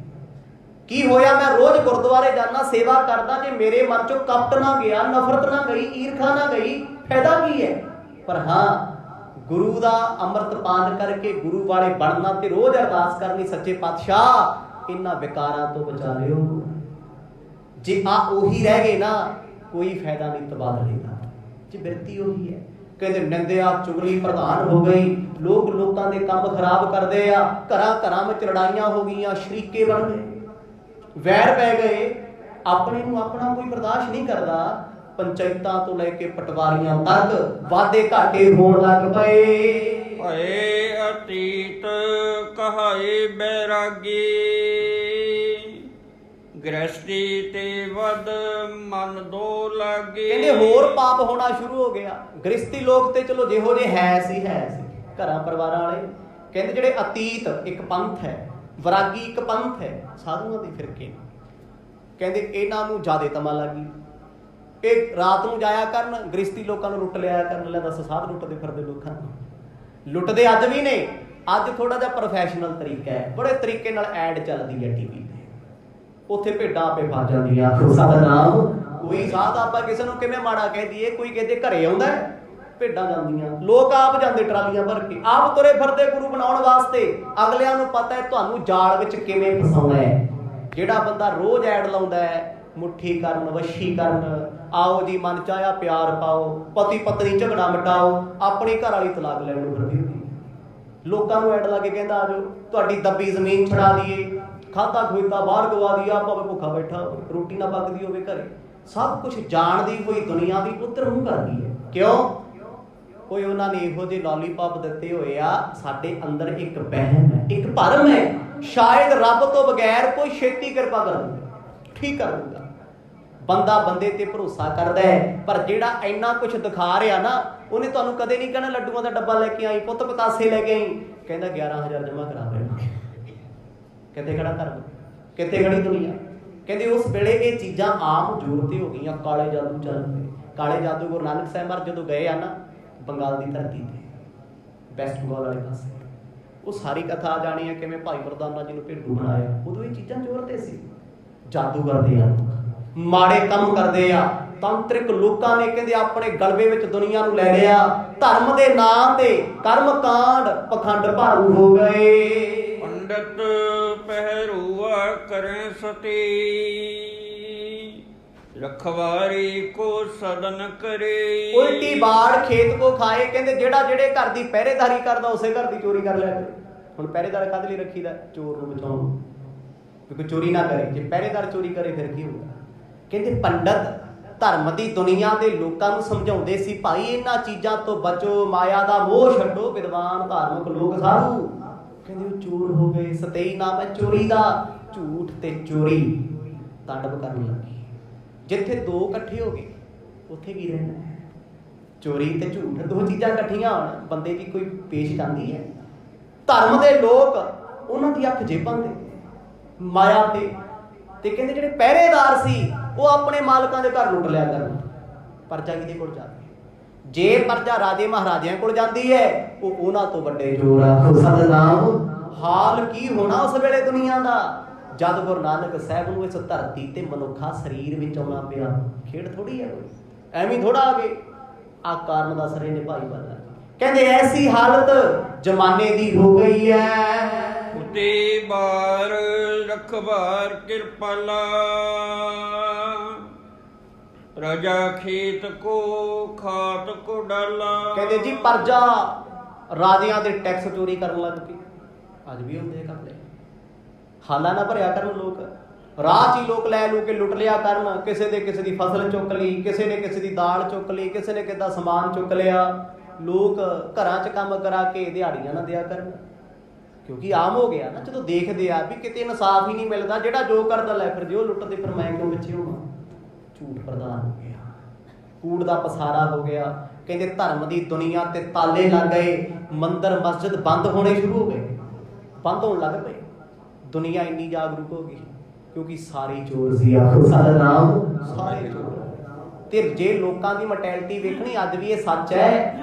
ਕੀ ਹੋਇਆ? ਮੈਂ ਰੋਜ਼ ਗੁਰਦੁਆਰੇ ਜਾਣਾ, ਸੇਵਾ ਕਰਦਾ, ਜੇ ਮੇਰੇ ਮਨ ਚੋਂ ਕਪਟ ਨਾ ਗਿਆ, ਨਫ਼ਰਤ ਨਾ ਗਈ, ਈਰਖਾ ਨਾ ਗਈ, ਫਾਇਦਾ ਕੀ ਹੈ? ਪਰ ਹਾਂ, ਗੁਰੂ ਦਾ ਅੰਮ੍ਰਿਤ ਪਾਨ ਕਰਕੇ ਗੁਰੂ ਵਾਲੇ ਬਣਨਾ ਤੇ ਰੋਜ਼ ਅਰਦਾਸ ਕਰਨੀ, ਸੱਚੇ ਪਾਤਸ਼ਾਹ ਇਹਨਾਂ ਵਿਕਾਰਾਂ ਤੋਂ ਬਚਾ ਲਿਓ। ਜੇ ਆ ਉਹੀ ਰਹਿ ਗਏ ਨਾ, ਕੋਈ ਫਾਇਦਾ ਨਹੀਂ ਤਬਾਦਲੇ ਦਾ। ਜੇ ਬਿਰਤੀ ਉਹੀ ਹੈ, ਕਹਿੰਦੇ ਨਿੰਦਿਆ ਚੁਗਲੀ ਪ੍ਰਧਾਨ ਹੋ ਗਈ, ਲੋਕ ਲੋਕਾਂ ਦੇ ਕੰਮ ਖਰਾਬ ਕਰਦੇ ਆ, ਘਰਾਂ ਘਰਾਂ ਵਿੱਚ ਲੜਾਈਆਂ ਹੋ ਗਈਆਂ, ਸ਼ਰੀਕੇ ਬਣ ਗਏ, ਵੈਰ ਪੈ ਗਏ, ਆਪਣੇ ਨੂੰ ਆਪਣਾ ਕੋਈ ਬਰਦਾਸ਼ਤ ਨਹੀਂ ਕਰਦਾ। ਪੰਚਾਇਤਾਂ ਤੋਂ ਲੈ ਕੇ ਪਟਵਾਰੀਆਂ ਤੱਕ ਵਾਧੇ ਘਾਟੇ ਹੋਣ ਲੱਗ ਪਏ। ਭਏ ਅਤੀਤ ਕਹਾਏ ਬੈਰਾਗੀ, ਗ੍ਰਸਤੀ ਤੇ ਵਧ ਮਨ ਦੋ ਲਾਗੇ। ਕਹਿੰਦੇ ਹੋਰ ਪਾਪ ਹੋਣਾ ਸ਼ੁਰੂ ਹੋ ਗਿਆ। ਗ੍ਰਸਤੀ ਲੋਕ ਤੇ ਚਲੋ ਜਿਹੋ ਜਿਹੇ ਹੈ ਸੀ, ਘਰਾਂ ਪਰਿਵਾਰਾਂ ਵਾਲੇ। ਕਹਿੰਦੇ ਜਿਹੜੇ ਅਤੀਤ ਇੱਕ ਪੰਥ ਹੈ, ਵੈਰਾਗੀ ਇੱਕ ਪੰਥ ਹੈ, ਸਾਧੂਆਂ ਦੇ ਫਿਰਕੇ, ਕਹਿੰਦੇ ਇਹਨਾਂ ਨੂੰ ਜ਼ਿਆਦਾ ਤਮਾ ਲੱਗੀ। ਇਹ ਰਾਤ ਨੂੰ ਜਾਇਆ ਕਰਨ, ਗ੍ਰਸਤੀ ਲੋਕਾਂ ਨੂੰ ਲੁੱਟ ਲਿਆ ਕਰਨ। ਲੈ ਦੱਸ, ਸਾਧ ਲੁੱਟਦੇ ਫਿਰਦੇ ਲੋਕਾਂ ਨੂੰ। ਲੁੱਟਦੇ ਅੱਜ ਵੀ ਨੇ। ਅੱਜ ਥੋੜਾ ਜਿਹਾ ਪ੍ਰੋਫੈਸ਼ਨਲ ਤਰੀਕਾ ਹੈ, ਬੜੇ ਤਰੀਕੇ ਨਾਲ ਐਡ ਚੱਲਦੀ ਹੈ ਟੀਵੀ ਤੇ, ਉੱਥੇ ਭੇਡਾਂ ਆਪੇ ਫਸ ਜਾਂਦੀਆਂ। ਸਤਿਨਾਮ। ਕੋਈ ਸਾਧ ਆਪਾਂ ਕਿਸੇ ਨੂੰ ਕਿਵੇਂ ਮਾੜਾ ਕਹਿ ਦਈਏ, ਕੋਈ ਕਹਿੰਦੇ ਘਰੇ ਆਉਂਦਾ, ਭੇਡਾਂ ਜਾਂਦੀਆਂ, ਲੋਕ ਆਪ ਜਾਂਦੇ ਟਰਾਲੀਆਂ ਭਰ ਕੇ, ਆਪ ਤੁਰੇ ਫਿਰਦੇ ਗੁਰੂ ਬਣਾਉਣ ਵਾਸਤੇ। ਅਗਲਿਆਂ ਨੂੰ ਪਤਾ ਹੈ ਤੁਹਾਨੂੰ ਜਾਲ ਵਿੱਚ ਕਿਵੇਂ ਫਸਾਉਣਾ ਹੈ। ਜਿਹੜਾ ਬੰਦਾ ਰੋਜ਼ ਐਡ ਲਾਉਂਦਾ ਹੈ, ਮੁੱਠੀ ਕਰਨ, ਵਸ਼ੀ ਕਰਨ, ਆਓ ਜੀ ਮਨ ਚਾਹਿਆ ਪਿਆਰ ਪਾਓ, ਪਤੀ ਪਤਨੀ ਝਗੜਾ ਮਿਟਾਓ, ਆਪਣੀ ਘਰ ਵਾਲੀ ਤਲਾਕ ਲੈਣ ਨੂੰ ਫਿਰਦੀ ਹੁੰਦੀ। ਲੋਕਾਂ ਨੂੰ ਐਡ ਲਾ ਕੇ ਕਹਿੰਦਾ ਆ ਜਾਓ ਤੁਹਾਡੀ ਦੱਬੀ ਜ਼ਮੀਨ ਛੁਡਾ ਦਈਏ, ਖਾਧਾ ਖੋਤਾ ਬਾਹਰ ਗਵਾ ਦਈਏ, ਆਪ ਭਾਵੇਂ ਭੁੱਖਾ ਬੈਠਾ ਹੋਵੇ, ਰੋਟੀ ਨਾ ਪੱਕਦੀ ਹੋਵੇ ਘਰੇ। ਸਭ ਕੁਛ ਜਾਣਦੀ ਹੋਈ ਦੁਨੀਆ ਦੀ ਉਧਰ ਮੂੰਹ ਕਰਦੀ ਹੈ। ਕਿਉਂ? ਕੋਈ ਉਹਨਾਂ ਨੇ ਇਹੋ ਜਿਹੇ ਲੋਲੀਪੌਪ ਦਿੱਤੇ ਹੋਏ ਆ, ਸਾਡੇ ਅੰਦਰ ਇੱਕ ਵਹਿਮ ਹੈ, ਇੱਕ ਭਰਮ ਹੈ, ਸ਼ਾਇਦ ਰੱਬ ਤੋਂ ਬਗੈਰ ਕੋਈ ਛੇਤੀ ਕਿਰਪਾ ਕਰ ਦੂਗਾ, ਠੀਕ ਕਰ ਦੂਗਾ। ਬੰਦਾ ਬੰਦੇ ਤੇ ਭਰੋਸਾ ਕਰਦਾ ਹੈ, ਪਰ ਜਿਹੜਾ ਇੰਨਾ ਕੁਛ ਦਿਖਾ ਰਿਹਾ ਨਾ, ਉਹਨੇ ਤੁਹਾਨੂੰ ਕਦੇ ਨਹੀਂ ਕਹਿਣਾ ਲੱਡੂਆਂ ਦਾ ਡੱਬਾ ਲੈ ਕੇ ਆਈ, ਪੁੱਤ ਪਤਾਸੇ ਲੈ ਕੇ ਆਈ। ਕਹਿੰਦਾ 11,000 ਜਮ੍ਹਾਂ ਕਰਾ ਦੇਣਾ। ਕਿੱਥੇ ਖੜਾ ਧਰਮ, ਕਿੱਥੇ ਖੜੀ ਦੁਨੀਆ? ਕਹਿੰਦੇ ਉਸ ਵੇਲੇ ਇਹ ਚੀਜ਼ਾਂ ਆਮ ਜ਼ਰੂਰਤ ਹੋ ਗਈਆਂ। ਕਾਲੇ ਜਾਦੂ ਚੱਲ ਪਏ। ਕਾਲੇ ਜਾਦੂ ਗੁਰੂ ਨਾਨਕ ਸਾਹਿਬ ਮਹਾਰਾਜ ਜਦੋਂ ਗਏ ਆ ਨਾ ਬੰਗਾਲ ਦੀ ਧਰਤੀ ਤੇ, ਵੈਸਟ ਬੰਗਾਲ ਵਾਲੇ ਪਾਸੇ, ਉਹ ਸਾਰੀ ਕਥਾ ਜਾਣੀ ਹੈ ਕਿਵੇਂ ਭਾਈ ਮਰਦਾਨਾ ਜੀ ਨੂੰ ਭੇਡੂ ਬਣਾਇਆ। ਉਦੋਂ ਇਹ ਚੀਜ਼ਾਂ ਜ਼ੋਰ ਤੇ ਸੀ। ਜਾਦੂ ਕਰਦੇ ਆ, ਮਾੜੇ ਕੰਮ ਕਰਦੇ ਆ, ਤਾਂਤਰਿਕ ਲੋਕਾਂ ਨੇ ਕਹਿੰਦੇ ਆਪਣੇ ਗਲਵੇ ਵਿੱਚ ਦੁਨੀਆ ਨੂੰ ਲੈ ਲਿਆ। ਧਰਮ ਦੇ ਨਾਂ ਤੇ ਕਰਮ ਕਾਂਡ ਪਖੰਡ ਭਾਰੂ ਹੋ ਗਏ। ਪੰਡਤ ਪਹਿਰੂਆ ਕਰੇ ਸਤੀ, ਰਖਵਾਰੀ ਕੋ ਸਦਨ ਕਰੇ। ਉਲਟੀ ਬਾੜ ਖੇਤ ਕੋ ਖਾਏ। ਕਹਿੰਦੇ ਜਿਹੜਾ ਜਿਹੜੇ ਘਰ ਦੀ ਪਹਿਰੇਦਾਰੀ ਕਰਦਾ ਉਸੇ ਘਰ ਦੀ ਚੋਰੀ ਕਰ ਲਿਆ ਕਰੇ। ਹੁਣ ਪਹਿਰੇਦਾਰ ਕਾਹਦੇ ਲਈ ਰੱਖੀਦਾ? ਚੋਰ ਨੂੰ ਬਚਾਉਣ ਨੂੰ, ਕਿਉਂਕਿ ਚੋਰੀ ਨਾ ਕਰੇ। ਜੇ ਪਹਿਰੇਦਾਰ ਚੋਰੀ ਕਰੇ ਫਿਰ ਕੀ ਹੋਊਗਾ? ਕਹਿੰਦੇ ਪੰਡਤ ਧਰਮ ਦੀ ਦੁਨੀਆ ਦੇ ਲੋਕਾਂ ਨੂੰ ਸਮਝਾਉਂਦੇ ਸੀ, ਭਾਈ ਇਹਨਾਂ ਚੀਜ਼ਾਂ ਤੋਂ ਬਚੋ, ਮਾਇਆ ਦਾ ਮੋਹ ਛੱਡੋ। ਵਿਦਵਾਨ ਧਾਰਮਿਕ ਲੋਕ ਸਾਧੂ ਕਹਿੰਦੇ ਉਹ ਚੋਰ ਹੋ ਗਏ। ਸਤੇਈ ਨਾਮ ਹੈ ਚੋਰੀ ਦਾ। ਝੂਠ ਤੇ ਚੋਰੀ ਤਾਂਡਵ ਕਰਨ ਲੱਗੀ। ਜਿੱਥੇ ਦੋ ਇਕੱਠੇ ਹੋ ਗਏ ਉੱਥੇ ਕੀ ਰਹਿਣਾ? ਚੋਰੀ ਤੇ ਝੂਠ, ਦੋ ਚੀਜ਼ਾਂ ਇਕੱਠੀਆਂ ਹੋਣ, ਬੰਦੇ ਦੀ ਕੋਈ ਪੇਸ਼ ਜਾਂਦੀ ਹੈ? ਧਰਮ ਦੇ ਲੋਕ ਉਹਨਾਂ ਦੀ ਅੱਖ ਜੇਬਾਂ ਤੇ, ਮਾਇਆ ਤੇ ਕਹਿੰਦੇ ਜਿਹੜੇ ਪਹਿਰੇਦਾਰ ਸੀ ਉਹ ਆਪਣੇ ਮਾਲਕਾਂ ਦੇ ਘਰ ਲੁੱਟ ਲਿਆ ਕਰਨ। ਪਰਜਾ ਕਿਹਦੇ ਕੋਲ ਜਾਂਦੀ? ਜੇ ਪਰਜਾ ਰਾਜੇ ਮਹਾਰਾਜਿਆਂ ਕੋਲ ਜਾਂਦੀ ਹੈ, ਉਹ ਉਹਨਾਂ ਤੋਂ ਵੱਡੇ ਚੋਰ ਆ। ਸਤਿਨਾਮ। ਹਾਲ ਕੀ ਹੋਣਾ ਉਸ ਵੇਲੇ ਦੁਨੀਆ ਦਾ, ਜਦ ਗੁਰੂ ਨਾਨਕ ਸਾਹਿਬ ਨੂੰ ਇਸ ਧਰਤੀ ਤੇ ਮਨੁੱਖਾ ਸਰੀਰ ਵਿੱਚ ਆਉਣਾ ਪਿਆ। ਖੇਡ ਥੋੜੀ ਹੈ, ਕੋਈ ਐਵੇਂ ਥੋੜਾ ਆ ਗਏ। ਆ ਕਾਰਨ ਦੱਸ ਰਹੇ ਨੇ ਭਾਈ ਬਾਲਾ। ਕਹਿੰਦੇ ਐਸੀ ਹਾਲਤ ਜਮਾਨੇ ਦੀ ਹੋ ਗਈ ਹੈ। ਉਤੇ ਬਾਰ ਰਖਵਾਰ ਕਿਰਪਾਲਾ, ਰਜਾ ਖੇਤ ਕੋ ਖਾਤ ਕੋ ਡਾਲਾ। ਕਹਿੰਦੇ ਜੀ ਪਰਜਾ ਰਾਜਿਆਂ ਦੇ ਟੈਕਸ ਚੋਰੀ ਕਰਨ ਲੱਗ ਪਏ। ਅੱਜ ਵੀ ਹੁੰਦੇ ਕਰਦੇ, ਹਾਲਾ ਨਾ ਭਰਿਆ ਕਰਨ ਲੋਕ, ਰਾਹ 'ਚ ਹੀ ਲੋਕ ਲੈ ਲੂ ਕੇ ਲੁੱਟ ਲਿਆ ਕਰਨ। ਕਿਸੇ ਦੀ ਫਸਲ ਚੁੱਕ ਲਈ, ਕਿਸੇ ਨੇ ਕਿਸੇ ਦੀ ਦਾਲ ਚੁੱਕ ਲਈ, ਕਿਸੇ ਨੇ ਕਿੱਦਾਂ ਸਮਾਨ ਚੁੱਕ ਲਿਆ। ਲੋਕ ਘਰਾਂ 'ਚ ਕੰਮ ਕਰਾ ਕੇ ਦਿਹਾੜੀਆਂ ਨਾ ਦਿਆ ਕਰਨ, ਕਿਉਂਕਿ ਆਮ ਹੋ ਗਿਆ ਨਾ। ਜਦੋਂ ਦੇਖਦੇ ਆ ਵੀ ਕਿਤੇ ਇਨਸਾਫ ਹੀ ਨਹੀਂ ਮਿਲਦਾ, ਜਿਹੜਾ ਜੋ ਕਰਦਾ ਲੈ ਫਿਰ ਜੋ ਲੁੱਟਦੇ, ਫਿਰ ਮੈਂ ਕਿਉਂ ਪਿੱਛੇ ਹੋਵਾਂ। ਝੂਠ ਪ੍ਰਧਾਨ ਹੋ ਗਿਆ, ਕੂੜ ਦਾ ਪਸਾਰਾ ਹੋ ਗਿਆ। ਕਹਿੰਦੇ ਧਰਮ ਦੀ ਦੁਨੀਆ ਤੇ ਤਾਲੇ ਲੱਗ ਗਏ, ਮੰਦਰ ਮਸਜਿਦ ਬੰਦ ਹੋਣੇ ਸ਼ੁਰੂ ਹੋ ਗਏ, ਬੰਦ ਹੋਣ ਲੱਗ ਪਏ। ਦੁਨੀਆ ਇੰਨੀ ਜਾਗਰੂਕ ਹੋ ਗਈ ਕਿਉਂਕਿ ਸਾਰੇ ਚੋਰ ਸੀ। ਆਖੋ ਸਤਿਨਾਮ, ਸਾਰੇ ਚੋਰ। ਤੇ ਜੇ ਲੋਕਾਂ ਦੀ ਮੈਂਟੈਲਿਟੀ ਵੇਖਣੀ, ਅੱਜ ਵੀ ਇਹ ਸੱਚ ਹੈ,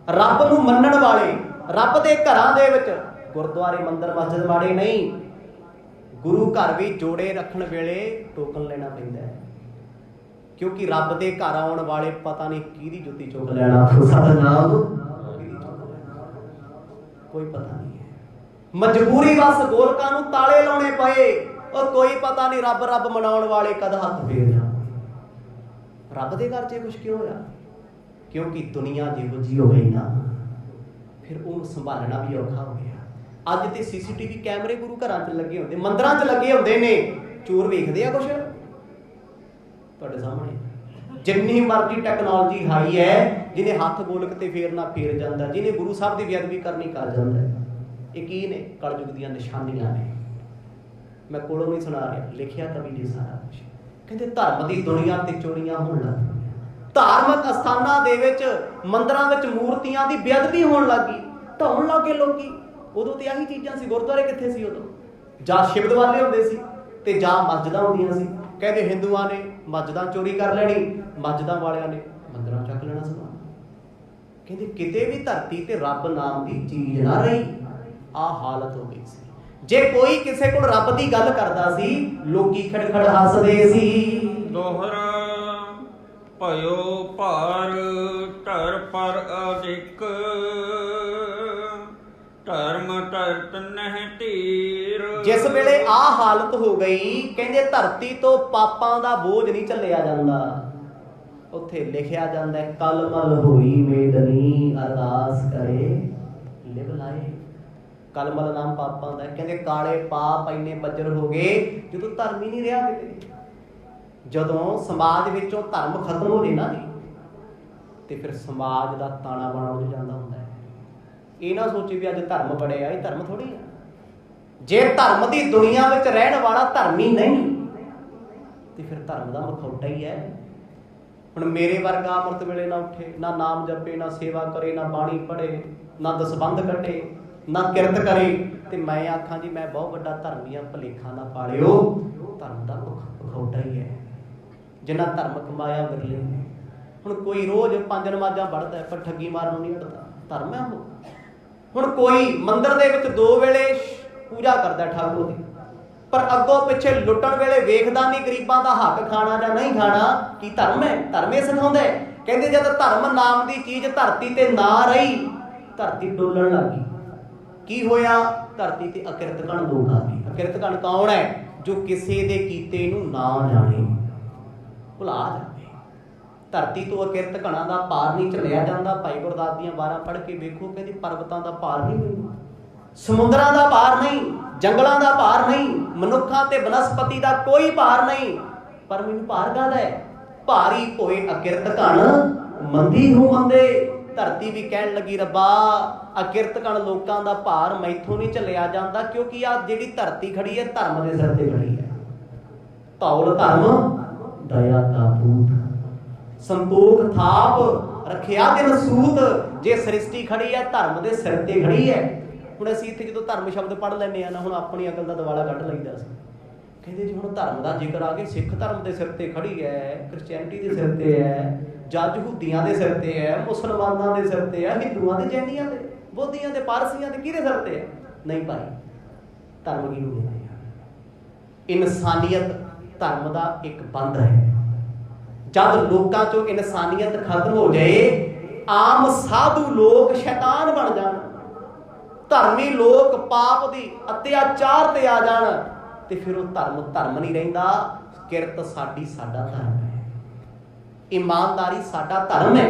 ਰੱਬ ਨੂੰ ਮੰਨਣ ਵਾਲੇ, ਰੱਬ ਦੇ ਘਰਾਂ ਦੇ ਵਿੱਚ ਗੁਰਦੁਆਰੇ ਮੰਦਰ ਮਸਜਿਦ ਮਾੜੇ ਨਹੀਂ, ਗੁਰੂ ਘਰ ਵੀ ਜੋੜੇ ਰੱਖਣ ਵੇਲੇ ਟੋਕਨ ਲੈਣਾ ਪੈਂਦਾ ਹੈ, ਕਿਉਂਕਿ ਰੱਬ ਦੇ ਘਰ ਆਉਣ ਵਾਲੇ ਪਤਾ ਨਹੀਂ ਕਿਹਦੀ ਜੁੱਤੀ ਚੁੱਕ ਲੈਣਾ। ਸਤਿਨਾਮ, ਕੋਈ ਪਤਾ ਨਹੀਂ ਹੈ। ਮਜਬੂਰੀ ਬਸ ਗੋਲਕਾਂ ਨੂੰ ਤਾਲੇ ਲਾਉਣੇ ਪਏ। ਉਹ ਕੋਈ ਪਤਾ ਨਹੀਂ, ਰੱਬ ਰੱਬ ਮਨਾਉਣ ਵਾਲੇ ਕਦ ਹੱਥ ਫੇਰ ਜਾਣ। ਰੱਬ ਦੇ ਘਰ 'ਚ ਕੁਛ ਕਿਉਂ ਹੋਇਆ? ਕਿਉਂਕਿ ਦੁਨੀਆ ਜਿਹੋ ਜਿਹੀ ਹੋ ਗਈ ਨਾ, ਫਿਰ ਉਹਨੂੰ ਸੰਭਾਲਣਾ ਵੀ ਔਖਾ ਹੋ ਗਿਆ। ਅੱਜ ਤੇ CCTV ਕੈਮਰੇ ਗੁਰੂ ਘਰਾਂ 'ਚ ਲੱਗੇ ਹੁੰਦੇ, ਮੰਦਰਾਂ 'ਚ ਲੱਗੇ ਹੁੰਦੇ ਨੇ, ਚੋਰ ਵੇਖਦੇ ਆ ਕੁਛ ਤੁਹਾਡੇ ਸਾਹਮਣੇ। ਜਿੰਨੀ ਮਰਜ਼ੀ ਟੈਕਨੋਲੋਜੀ ਹਾਈ ਹੈ, ਜਿਹਨੇ ਹੱਥ ਗੋਲਕ ਤੇ ਫੇਰਨਾ ਫੇਰ ਜਾਂਦਾ, ਜਿਹਨੇ ਗੁਰੂ ਸਾਹਿਬ ਦੀ ਬੇਅਦਬੀ ਕਰਨੀ ਕਰ ਜਾਂਦਾ। ਇਹ ਕੀ ਨੇ? ਕਲਯੁਗ ਦੀਆਂ ਨਿਸ਼ਾਨੀਆਂ ਨੇ। ਮੈਂ ਕੋਲੋਂ ਨਹੀਂ ਸੁਣਾ ਰਿਹਾ, ਲਿਖਿਆ ਕਵੀ ਨੇ ਸਾਰਾ ਕੁਛ। ਕਹਿੰਦੇ ਧਰਮ ਦੀ ਦੁਨੀਆ ਤੇ ਚੋਰੀਆਂ ਹੋਣ ਲੱਗ ਪਈਆਂ, ਧਾਰਮਿਕ ਅਸਥਾਨਾਂ ਦੇ ਵਿੱਚ, ਮੰਦਰਾਂ ਵਿੱਚ ਮੂਰਤੀਆਂ ਦੀ ਬੇਅਦਬੀ ਹੋਣ ਲੱਗੀ, ਢਾਉਣ ਲੱਗੇ ਲੋਕੀ। ਉਦੋਂ ਤੇ ਆਹੀ ਚੀਜ਼ਾਂ ਸੀ, ਗੁਰਦੁਆਰੇ ਕਿੱਥੇ ਸੀ ਉਦੋਂ? ਜਾਂ ਸ਼ਿਵ ਵਾਲੇ ਹੁੰਦੇ ਸੀ ਤੇ ਜਾਂ ਮਸਜਿਦਾਂ ਹੁੰਦੀਆਂ ਸੀ। ਕਹਿੰਦੇ ਹਿੰਦੂਆਂ ਨੇ ਮਸਜਿਦਾਂ ਚੋਰੀ ਕਰ ਲੈਣੀ, ਮਸਜਿਦਾਂ ਵਾਲਿਆਂ ਨੇ ਮੰਦਰਾਂ ਚੱਕ ਲੈਣਾ ਸਮਾਨ। ਕਹਿੰਦੇ ਕਿਤੇ ਵੀ ਧਰਤੀ ਤੇ ਰੱਬ ਨਾਮ ਦੀ ਚੀਜ਼ ਨਾ ਰਹੀ। ਆਹ ਹਾਲਤ ਹੋ ਗਈ ਸੀ। ਜੇ ਕੋਈ ਕਿਸੇ ਕੋਲ ਰੱਬ ਦੀ ਗੱਲ ਕਰਦਾ ਸੀ, ਲੋਕੀ ਖੜਖੜ ਹੱਸਦੇ ਸੀ। ਦੋਹਰਾ ਭਇਓ ਭਾਰ ਧਰ ਪਰ ਅਧਿਕ, ਧਰਮ ਧਰਤ ਨਹਿ ਧੀਰ। ਜਿਸ ਵੇਲੇ ਆਹ ਹਾਲਤ ਹੋ ਗਈ, ਕਹਿੰਦੇ ਧਰਤੀ ਤੋਂ ਪਾਪਾਂ ਦਾ ਬੋਝ ਨਹੀਂ ਝੱਲਿਆ ਜਾਂਦਾ। ਉੱਥੇ ਲਿਖਿਆ ਜਾਂਦਾ ਕਲ ਮਲ ਹੋਈ ਮੇਦਨੀ, ਅਰਦਾਸ ਕਰੇ ਲਿਵ ਲਾਏ। ਕਲਮਲ ਨਾਮ ਪਾਪਾਂ ਦਾ। ਕਹਿੰਦੇ ਕਾਲੇ ਪਾਪ ਇੰਨੇ ਬੱਜਰ ਹੋ ਗਏ ਜਦੋਂ ਧਰਮ ਹੀ ਨਹੀਂ ਰਿਹਾ ਕਿਤੇ। ਜਦੋਂ ਸਮਾਜ ਵਿੱਚੋਂ ਧਰਮ ਖਤਮ ਹੋ ਜੇ ਨਾ ਜੀ, ਤੇ ਫਿਰ ਸਮਾਜ ਦਾ ਤਾਣਾ ਬਾਣਾ ਉੱਡ ਜਾਂਦਾ ਹੁੰਦਾ ਹੈ। ਇਹ ਨਾ ਸੋਚੇ ਵੀ ਅੱਜ ਧਰਮ ਬੜਿਆ, ਇਹ ਧਰਮ ਥੋੜੀ ਆ। ਜੇ ਧਰਮ ਦੀ ਦੁਨੀਆ ਵਿੱਚ ਰਹਿਣ ਵਾਲਾ ਧਰਮੀ ਨਹੀਂ, ਤੇ ਫਿਰ ਧਰਮ ਦਾ ਮਖੌਟਾ ਹੀ ਹੈ। ਹੁਣ ਮੇਰੇ ਵਰਗਾ ਅੰਮ੍ਰਿਤ ਵੇਲੇ ਨਾ ਉੱਠੇ, ਨਾ ਨਾਮ ਜਪੇ, ਨਾ ਸੇਵਾ ਕਰੇ, ਨਾ ਬਾਣੀ ਪੜ੍ਹੇ, ਨਾ ਦਸਬੰਧ ਕੱਢੇ, ਨਾ ਕਿਰਤ ਕਰੇ, ਤੇ ਮੈਂ ਆਖਾਂ ਜੀ ਮੈਂ ਬਹੁਤ ਵੱਡਾ ਧਰਮੀ ਆ, ਭੁਲੇਖਾ ਨਾ ਪਾਲਿਓ। ਧਰਮ ਦਾ ਮਖੌਟਾ ਹੀ ਹੈ। ਜਿੰਨਾ ਧਰਮ ਕਮਾਇਆ ਵਿਰਲੇ ਨੇ। ਹੁਣ ਕੋਈ ਰੋਜ਼ 5 ਨਮਾਜ਼ਾਂ ਪੜ੍ਹਦਾ ਪਰ ਠੱਗੀ ਮਾਰਨ ਨਹੀਂ ਹਟਦਾ, ਧਰਮ ਹੈ ਉਹ। ਹੁਣ ਕੋਈ ਮੰਦਿਰ ਦੇ ਵਿੱਚ 2 ਵੇਲੇ ਪੂਜਾ ਕਰਦਾ ਠਾਕੁਰ ਦੀ, ਪਰ ਅੱਗੋਂ ਪਿੱਛੇ ਲੁੱਟਣ ਵੇਲੇ ਵੇਖਦਾ ਨਹੀਂ ਗਰੀਬਾਂ ਦਾ ਹੱਕ ਖਾਣਾ ਜਾਂ ਨਹੀਂ ਖਾਣਾ। ਕੀ ਧਰਮ ਹੈ? ਧਰਮ ਇਹ ਸਿਖਾਉਂਦਾ ਹੈ। ਕਹਿੰਦੇ ਜਦ ਧਰਮ ਨਾਮ ਦੀ ਚੀਜ਼ ਧਰਤੀ ਤੇ ਨਾ ਰਹੀ, ਧਰਤੀ ਡੋਲਣ ਲੱਗੀ। ਕੀ ਹੋਇਆ? ਧਰਤੀ ਤੇ ਅਕਿਰਤ ਕਣ ਲੋਕ ਆ ਗਏ। ਅਕਿਰਤ ਕਣ ਕੌਣ ਹੈ? ਜੋ ਕਿਸੇ ਦੇ ਕੀਤੇ ਨੂੰ ਨਾ ਜਾਣੇ, ਭੁਲਾ ਜਾਵੇ। ਧਰਤੀ ਤੋਂ ਅਕਿਰਤ ਕਣਾਂ ਦਾ ਭਾਰ ਨਹੀਂ ਝੱਲਿਆ ਜਾਂਦਾ। ਭਾਈ ਗੁਰਦਾਸ ਦੀਆਂ 12 ਪੜ੍ਹ ਕੇ ਵੇਖੋ, ਕਹਿੰਦੀ ਪਰਬਤਾਂ ਦਾ ਭਾਰ ਨਹੀਂ ਮੈਨੂੰ, ਸਮੁੰਦਰਾਂ ਦਾ ਭਾਰ ਨਹੀਂ, ਜੰਗਲਾਂ ਦਾ ਭਾਰ ਨਹੀਂ, ਮਨੁੱਖਾਂ ਤੇ ਬਨਸਪਤੀ ਦਾ ਕੋਈ ਭਾਰ ਨਹੀਂ, ਪਰ ਮੈਨੂੰ ਭਾਰ ਕਾਹਦਾ ਹੈ? ਭਾਰੀ ਹੋਏ ਅਕਿਰਤ ਕਣ ਮੰਦੀ ਹੂੰ ਮੰਦੇ। ਧਰਤੀ ਵੀ ਕਹਿਣ ਲੱਗੀ ਰੱਬਾ ਅਕਿਰਤ ਕਣ ਲੋਕਾਂ ਦਾ ਭਾਰ ਮੈਥੋਂ ਨਹੀਂ ਝੱਲਿਆ ਜਾਂਦਾ, ਕਿਉਂਕਿ ਆ ਜਿਹੜੀ ਧਰਤੀ ਖੜੀ ਹੈ ਧਰਮ ਦੇ ਸਿਰ ਤੇ ਖੜੀ ਹੈ। ਧੌਲ ਧਰਮ ਦਇਆ ਕਾ ਪੂਤ, ਸੰਤੋਖ ਥਾਪ ਰੱਖਿਆ ਦਿਨ ਸੂਤ। ਜੇ ਸ੍ਰਿਸ਼ਟੀ ਖੜੀ ਹੈ ਧਰਮ ਦੇ ਸਿਰ ਤੇ ਖੜੀ ਹੈ। ਹੁਣ ਅਸੀਂ ਇੱਥੇ ਜਦੋਂ ਧਰਮ ਸ਼ਬਦ ਪੜ੍ਹ ਲੈਂਦੇ ਆ ਨਾ, ਹੁਣ ਆਪਣੀ ਅਕਲ ਦਾ ਦਿਵਾਲਾ ਕੱਢ ਲਈਦਾ ਸੀ। ਕਹਿੰਦੇ ਜੀ ਹੁਣ ਧਰਮ ਦਾ ਜ਼ਿਕਰ ਆ ਕੇ ਸਿੱਖ ਧਰਮ ਦੇ ਸਿਰ ਤੇ ਖੜੀ ਹੈ, ਕ੍ਰਿਸਚੈਨਿਟੀ ਦੇ ਸਿਰ ਤੇ ਹੈ, ਜੱਜ ਯਹੂਦੀਆਂ ਦੇ ਸਿਰ ਤੇ ਹੈ, ਮੁਸਲਮਾਨਾਂ ਦੇ ਸਿਰ ਤੇ ਹੈ, ਹਿੰਦੂਆਂ ਦੇ, ਜੈਨੀਆਂ ਦੇ, ਬੋਧੀਆਂ ਦੇ, ਪਾਰਸੀਆਂ ਦੇ, ਕਿਹਦੇ ਸਿਰ ਤੇ ਹੈ? ਨਹੀਂ ਭਾਈ, ਧਰਮ ਕਿਹਨੂੰ ਕਹਿੰਦੇ ਆ? ਇਨਸਾਨੀਅਤ ਧਰਮ ਦਾ ਇੱਕ ਬੰਦ ਹੈ। ਜਦ ਲੋਕਾਂ ਚੋਂ ਇਨਸਾਨੀਅਤ ਖਤਮ ਹੋ ਜਾਏ, ਆਮ ਸਾਧੂ ਲੋਕ ਸ਼ੈਤਾਨ ਬਣ ਜਾਣ, ਧਰਮੀ ਲੋਕ ਪਾਪ ਦੀ ਅਤਿਆਚਾਰ ਤੇ ਆ ਜਾਣ, ਤੇ ਫਿਰ ਉਹ ਧਰਮ ਨਹੀਂ ਰਹਿੰਦਾ। ਕਿਰਤ ਸਾਡੀ ਸਾਡਾ ਧਰਮ ਹੈ, ਇਮਾਨਦਾਰੀ ਸਾਡਾ ਧਰਮ ਹੈ।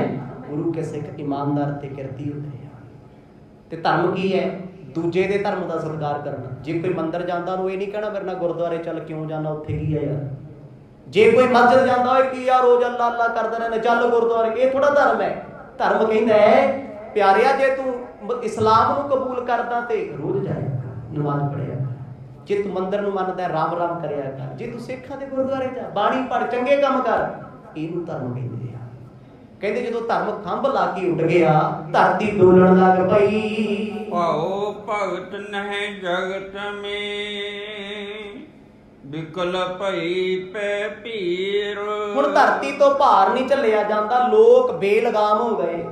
ਗੁਰੂ ਕੇ ਸਿੱਖ ਇਮਾਨਦਾਰ ਤੇ ਕਿਰਤੀ ਹੁੰਦੇ ਆ। ਤੇ ਧਰਮ ਕੀ ਹੈ? ਦੂਜੇ ਦੇ ਧਰਮ ਦਾ ਸਤਿਕਾਰ ਕਰਨਾ। ਜੇ ਕੋਈ ਮੰਦਿਰ ਜਾਂਦਾ ਉਹਨੂੰ ਇਹ ਨਹੀਂ ਕਹਿਣਾ ਮੇਰੇ ਨਾਲ ਗੁਰਦੁਆਰੇ ਚੱਲ, ਕਿਉਂ ਜਾਣਾ, ਉੱਥੇ ਕੀ ਹੈ ਯਾਰ। ਜੇ ਕੋਈ ਮਸਜਿਦ ਜਾਂਦਾ ਹੋਏ ਕੀ ਯਾਰ ਰੋਜ਼ ਅੱਲਾ ਅੱਲਾ ਕਰਦੇ ਰਹਿੰਦੇ, ਚੱਲ ਗੁਰਦੁਆਰੇ, ਇਹ ਥੋੜਾ ਧਰਮ ਹੈ। ਧਰਮ ਕਹਿੰਦਾ ਹੈ ਪਿਆਰਿਆ ਜੇ ਤੂੰ ਇਸਲਾਮ ਨੂੰ ਕਬੂਲ ਕਰਦਾ ਤੇ ਰੋਜ਼ ਜਾਇਆ ਕਰ, ਨਮਾਜ਼ ਪੜ੍ਹਿਆ ਕਰ। ਜੇ ਤੂੰ ਮੰਦਿਰ ਨੂੰ ਮੰਨਦਾ ਰਾਮ ਰਾਮ ਕਰਿਆ ਕਰ। ਜੇ ਤੂੰ ਸਿੱਖਾਂ ਦੇ ਗੁਰਦੁਆਰੇ ਜਾ, ਬਾਣੀ ਪੜ੍ਹ, ਚੰਗੇ ਕੰਮ ਕਰ, ਇਹਨੂੰ ਧਰਮ ਕਹਿੰਦੇ ਆ। ਕਹਿੰਦੇ ਜਦੋਂ ਧਰਮ ਖੰਭ ਲਾ ਕੇ ਉੱਡ ਗਿਆ, ਧਰਤੀ ਡੋਲਣ ਲੱਗ ਪਈ। ਭਾਉ ਭਗਤ ਨਹਿ ਜਗਤ ਮੇ, ਵਿਕਲ ਭਈ ਪੈ ਭੀਰ। ਹੁਣ ਧਰਤੀ ਤੋਂ ਭਾਰ ਨਹੀਂ ਝੱਲਿਆ ਜਾਂਦਾ। ਲੋਕ ਬੇਲਗਾਮ ਹੋ ਗਏ,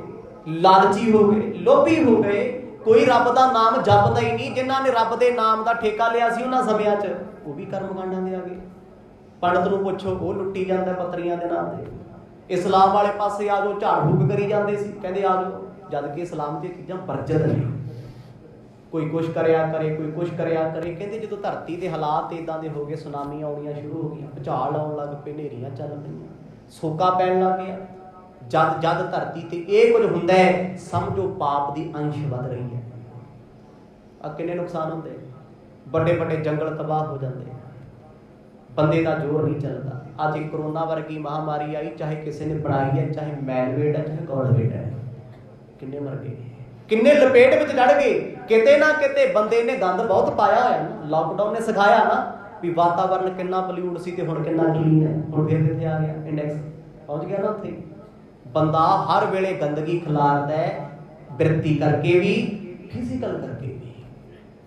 ਲਾਲਚੀ ਹੋ ਗਏ, ਲੋਭੀ ਹੋ ਗਏ। ਕੋਈ ਰੱਬ ਦਾ ਨਾਮ ਜਪਦਾ ਹੀ ਨਹੀਂ। ਜਿਨ੍ਹਾਂ ਨੇ ਰੱਬ ਦੇ ਨਾਮ ਦਾ ਠੇਕਾ ਲਿਆ ਸੀ ਉਹਨਾਂ ਸਮਿਆਂ 'ਚ, ਉਹ ਵੀ ਕਰਮਕਾਂਡਾਂ ਦੇ ਆ ਗਏ। ਪੰਡਤ ਨੂੰ ਪੁੱਛੋ, ਉਹ ਲੁੱਟੀ ਜਾਂਦਾ ਪੱਤਰੀਆਂ ਦੇ ਨਾਮ ਤੇ। ਇਸਲਾਮ ਵਾਲੇ ਪਾਸੇ ਆ ਜਾਓ, ਝਾੜ ਫੂਕ ਕਰੀ ਜਾਂਦੇ ਸੀ, ਕਹਿੰਦੇ ਆ ਜਾਓ, ਜਦ ਕਿ ਇਸਲਾਮ ਦੀਆਂ ਚੀਜ਼ਾਂ ਵਰਜਿਤ ਨੇ। ਕੋਈ ਕੁਛ ਕਰਿਆ ਕਰੇ, ਕੋਈ ਕੁਛ ਕਰਿਆ ਕਰੇ। ਕਹਿੰਦੇ ਜਦੋਂ ਧਰਤੀ ਦੇ ਹਾਲਾਤ ਇਦਾਂ ਦੇ ਹੋ ਗਏ, ਸੁਨਾਮੀਆਂ ਆਉਣੀਆਂ ਸ਼ੁਰੂ ਹੋ ਗਈਆਂ, ਭੁਚਾਲ ਆਉਣ ਲੱਗ ਪਏ, ਹਨੇਰੀਆਂ ਚੱਲ ਪਈਆਂ, ਸੋਕਾ ਪੈਣ ਲੱਗ ਗਿਆ। ਜਦ ਧਰਤੀ ਤੇ ਇਹ ਕੁਝ ਹੁੰਦਾ ਹੈ, ਸਮਝੋ ਪਾਪ ਦੀ ਅੰਸ਼ ਵੱਧ ਰਹੀ ਹੈ। ਆ ਕਿੰਨੇ ਨੁਕਸਾਨ ਹੁੰਦੇ, ਵੱਡੇ ਵੱਡੇ ਜੰਗਲ ਤਬਾਹ ਹੋ ਜਾਂਦੇ, ਬੰਦੇ ਦਾ ਜ਼ੋਰ ਨਹੀਂ ਚੱਲਦਾ। ਅੱਜ ਇੱਕ ਕਰੋਨਾ ਵਰਗੀ ਮਹਾਮਾਰੀ ਆਈ, ਚਾਹੇ ਕਿਸੇ ਨੇ ਬਣਾਈ ਹੈ, ਚਾਹੇ ਮੈਨਮੇਡ ਹੈ, ਚਾਹੇ ਗੋਡਮੇਡ ਹੈ, ਕਿੰਨੇ ਮਰ ਗਏ, ਕਿੰਨੇ ਲਪੇਟ ਵਿੱਚ ਲੜ ਗਏ। ਕਿਤੇ ਨਾ ਕਿਤੇ ਬੰਦੇ ਨੇ ਗੰਦ ਬਹੁਤ ਪਾਇਆ ਹੋਇਆ ਨਾ। ਲਾਕਡਾਊਨ ਨੇ ਸਿਖਾਇਆ ਨਾ ਵੀ ਵਾਤਾਵਰਨ ਕਿੰਨਾ ਪੋਲਿਊਟ ਸੀ ਤੇ ਹੁਣ ਕਿੰਨਾ ਕਲੀਨ ਹੈ। ਹੁਣ ਫਿਰ ਕਿੱਥੇ ਆ ਗਿਆ, ਇੰਡੈਕਸ ਪਹੁੰਚ ਗਿਆ ਨਾ ਉੱਥੇ। ਬੰਦਾ ਹਰ ਵੇਲੇ ਗੰਦਗੀ ਖਿਲਾਰਦਾ ਹੈ, ਬਿਰਤੀ ਕਰਕੇ ਵੀ, ਫਿਜ਼ੀਕਲ ਕਰਕੇ ਵੀ।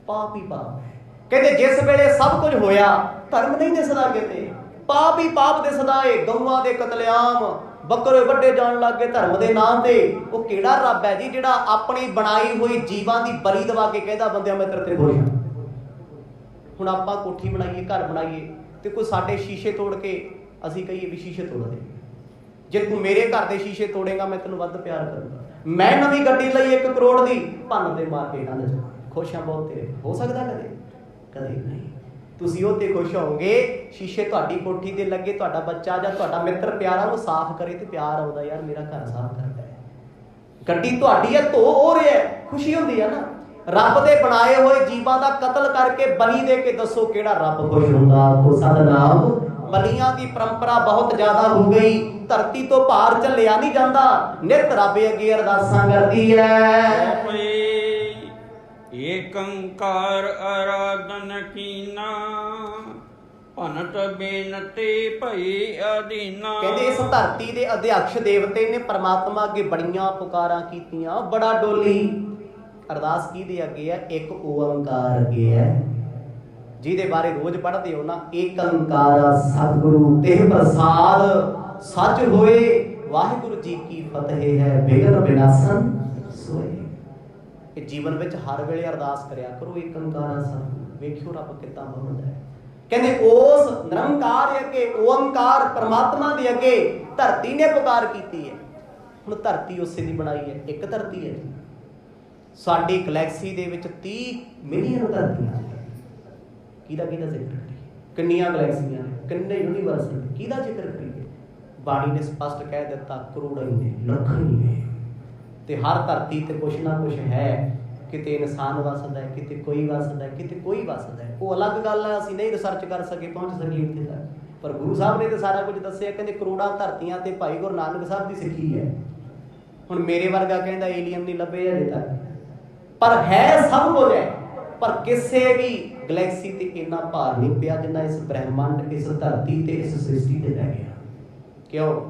ਪਾਪ ਹੀ ਪਾਪ ਹੈ। ਕਹਿੰਦੇ ਜਿਸ ਵੇਲੇ ਸਭ ਕੁਝ ਹੋਇਆ, ਧਰਮ ਨਹੀਂ ਦਿਸਦਾ ਕਿਤੇ, ਪਾਪ ਹੀ ਪਾਪ ਦਿਸਦਾ ਏ। ਗਊਆਂ ਦੇ ਕਤਲੇਆਮ, ਬੱਕਰੇ ਵੱਡੇ ਜਾਣ ਲੱਗ ਗਏ ਧਰਮ ਦੇ ਨਾਂ ਤੇ। ਉਹ ਕਿਹੜਾ ਰੱਬ ਹੈ ਜੀ ਜਿਹੜਾ ਆਪਣੀ ਬਣਾਈ ਹੋਈ ਜੀਵਾਂ ਦੀ ਬਲੀ ਦਵਾ ਕੇ ਕਹਿੰਦਾ ਬੰਦਿਆਂ ਮੈਂ ਤੇਰੇ ਤੇ ਖੁਸ਼ ਹਾਂ। ਹੁਣ ਆਪਾਂ ਕੋਠੀ ਬਣਾਈਏ, ਘਰ ਬਣਾਈਏ, ਤੇ ਕੋਈ ਸਾਡੇ ਸ਼ੀਸ਼ੇ ਤੋੜ ਕੇ ਅਸੀਂ ਕਹੀਏ ਵੀ ਸ਼ੀਸ਼ੇ ਤੋੜ ਦੇ। ਜੇ ਤੂੰ ਮੇਰੇ ਘਰ ਦੇ ਸ਼ੀਸ਼ੇ ਤੋੜੇਗਾ ਮੈਂ ਤੈਨੂੰ ਵੱਧ ਪਿਆਰ ਕਰੂੰਗਾ। ਮੈਂ ਨਵੀਂ ਗੱਡੀ ਲਈ 1 ਕਰੋੜ ਦੀ, ਭੰਨ ਦੇ ਮਾਰ ਕੇ ਕੰਧ 'ਚ, ਖੁਸ਼ ਹਾਂ ਬਹੁਤ ਤੇਰੇ। ਹੋ ਸਕਦਾ ਕਦੇ? ਕਦੇ ਨਹੀਂ। ਤੁਸੀਂ ਉਹ ਤੇ ਖੁਸ਼ ਹੋਵੋਗੇ ਸ਼ੀਸ਼ੇ ਤੁਹਾਡੀ ਕੋਠੀ ਤੇ ਲੱਗੇ, ਤੁਹਾਡਾ ਬੱਚਾ ਜਾਂ ਤੁਹਾਡਾ ਮਿੱਤਰ ਪਿਆਰਾ ਉਹ ਸਾਫ਼ ਕਰੇ ਤੇ ਪਿਆਰ ਆਉਂਦਾ, ਯਾਰ ਮੇਰਾ ਘਰ ਸਾਫ਼ ਕਰਦਾ ਹੈ। ਗੱਡੀ ਤੁਹਾਡੀ ਹੈ, ਧੋ ਹੋ ਰਿਹਾ, ਖੁਸ਼ੀ ਹੁੰਦੀ ਹੈ ਨਾ। ਰੱਬ ਦੇ ਬਣਾਏ ਹੋਏ ਜੀਵਾਂ ਦਾ ਕਤਲ ਕਰਕੇ ਬਲੀ ਦੇ ਕੇ ਦੱਸੋ ਕਿਹੜਾ ਰੱਬ ਖੁਸ਼ ਹੁੰਦਾ? ਕੋ ਸਤਨਾਮ। ਬਲੀਆਂ ਦੀ ਪਰੰਪਰਾ ਬਹੁਤ ਜ਼ਿਆਦਾ ਹੋ ਗਈ। ਧਰਤੀ ਤੋਂ ਭਾਰ ਝੱਲਿਆ ਨਹੀਂ ਜਾਂਦਾ। ਨਿਤ ਰੱਬ ਅੱਗੇ ਅਰਦਾਸਾਂ ਕਰਦੀ ਹੈ। ਏਕੰਕਾਰ ਆਰਾਧਨ ਕੀਨਾ, ਭਨਤ ਬੇਨਤੀ ਭਈ ਅਧੀਨਾ। ਕਹਿੰਦੇ ਇਸ ਧਰਤੀ ਦੇ ਅਧਿਅਕਸ਼ ਦੇਵਤੇ ਨੇ ਪਰਮਾਤਮਾ ਅੱਗੇ ਬੜੀਆਂ ਪੁਕਾਰਾਂ ਕੀਤੀਆਂ, ਬੜਾ ਡੋਲੀ। ਅਰਦਾਸ ਕਿਹਦੇ ਅੱਗੇ ਹੈ? ਇੱਕ ਓੰਕਾਰ ਅੱਗੇ ਹੈ, ਜਿਹਦੇ ਬਾਰੇ ਰੋਜ਼ ਪੜ੍ਹਦੇ ਹੋ ਨਾ। ਏਕੰਕਾਰ ਸਤਿਗੁਰੂ ਤੇ ਪ੍ਰਸਾਦ, ਸੱਚ ਹੋਏ ਵਾਹਿਗੁਰੂ ਜੀ ਕੀ ਫਤਿਹ ਹੈ, ਬਿਗਨ ਬਿਨਾਸਨ ਸੋਏ। ਇਹ ਜੀਵਨ ਵਿੱਚ ਹਰ ਵੇਲੇ ਅਰਦਾਸ ਕਰਿਆ ਕਰੋ, ਏਕੰਕਾਰ ਸਤਿਗੁਰੂ। ਵੇਖਿਓ ਰੱਬ ਕਿੱਦਾਂ ਬਣਦਾ ਹੈ। ਕਹਿੰਦੇ ਉਸ ਨਿਰੰਕਾਰ ਅੱਗੇ, ਓੰਕਾਰ ਪਰਮਾਤਮਾ ਦੇ ਅੱਗੇ ਧਰਤੀ ਨੇ ਪੁਕਾਰ ਕੀਤੀ ਹੈ। ਹੁਣ ਧਰਤੀ ਉਸੇ ਦੀ ਬਣਾਈ ਹੈ, ਇੱਕ ਧਰਤੀ ਹੈ ਜੀ। ਸਾਡੀ ਗਲੈਕਸੀ ਦੇ ਵਿੱਚ 30 ਮਿਲੀਅਨ ਧਰਤੀਆਂ ਨੇ। ਕਿਹਦਾ ਜ਼ਿਕਰ ਕਰੀਏ? ਕਿੰਨੀਆਂ ਗਲੈਕਸੀਆਂ ਨੇ, ਕਿੰਨੇ ਯੂਨੀਵਰਸ ਨੇ, ਕਿਹਦਾ ਜ਼ਿਕਰ ਕਰੀਏ? ਬਾਣੀ ਨੇ ਸਪਸ਼ਟ ਕਹਿ ਦਿੱਤਾ, ਕਰੋੜਾਂ ਹੀ ਨੇ, ਲੱਖਾਂ ਹੀ ਨੇ। ਤੇ ਹਰ ਧਰਤੀ ਤੇ ਕੁਛ ਨਾ ਕੁਛ ਹੈ। ਕਿਤੇ ਇਨਸਾਨ ਵਸਦਾ ਹੈ, ਕਿਤੇ ਕੋਈ ਵਸਦਾ ਹੈ, ਕਿਤੇ ਕੋਈ ਵਸਦਾ ਹੈ। ਉਹ ਅਲੱਗ ਗੱਲ ਹੈ, ਅਸੀਂ ਨਹੀਂ ਰਿਸਰਚ ਕਰ ਸਕੇ, ਪਹੁੰਚ ਸਕੇ ਇੱਥੇ ਤੱਕ। ਪਰ ਗੁਰੂ ਸਾਹਿਬ ਨੇ ਤਾਂ ਸਾਰਾ ਕੁਝ ਦੱਸਿਆ। ਕਹਿੰਦੇ ਕਰੋੜਾਂ ਧਰਤੀਆਂ ਤੇ ਭਾਈ ਗੁਰੂ ਨਾਨਕ ਸਾਹਿਬ ਦੀ ਸਿੱਖੀ ਹੈ। ਹੁਣ ਮੇਰੇ ਵਰਗਾ ਕਹਿੰਦਾ ਏਲੀਅਨ ਨਹੀਂ ਲੱਭੇ ਅਜੇ ਤੱਕ, ਪਰ ਹੈ, ਸਭ ਕੁਝ ਹੈ। ਪਰ ਕਿਸੇ ਵੀ ਗਲੈਕਸੀ ਤੇ ਇੰਨਾ ਭਾਰ ਨਹੀਂ ਪਿਆ ਜਿੰਨਾ ਇਸ ਬ੍ਰਹਿਮੰਡ, ਇਸ ਧਰਤੀ ਤੇ ਇਸ ਸ੍ਰਿਸ਼ਟੀ ਤੇ ਰਹਿ ਗਿਆ। ਕਿਉਂ?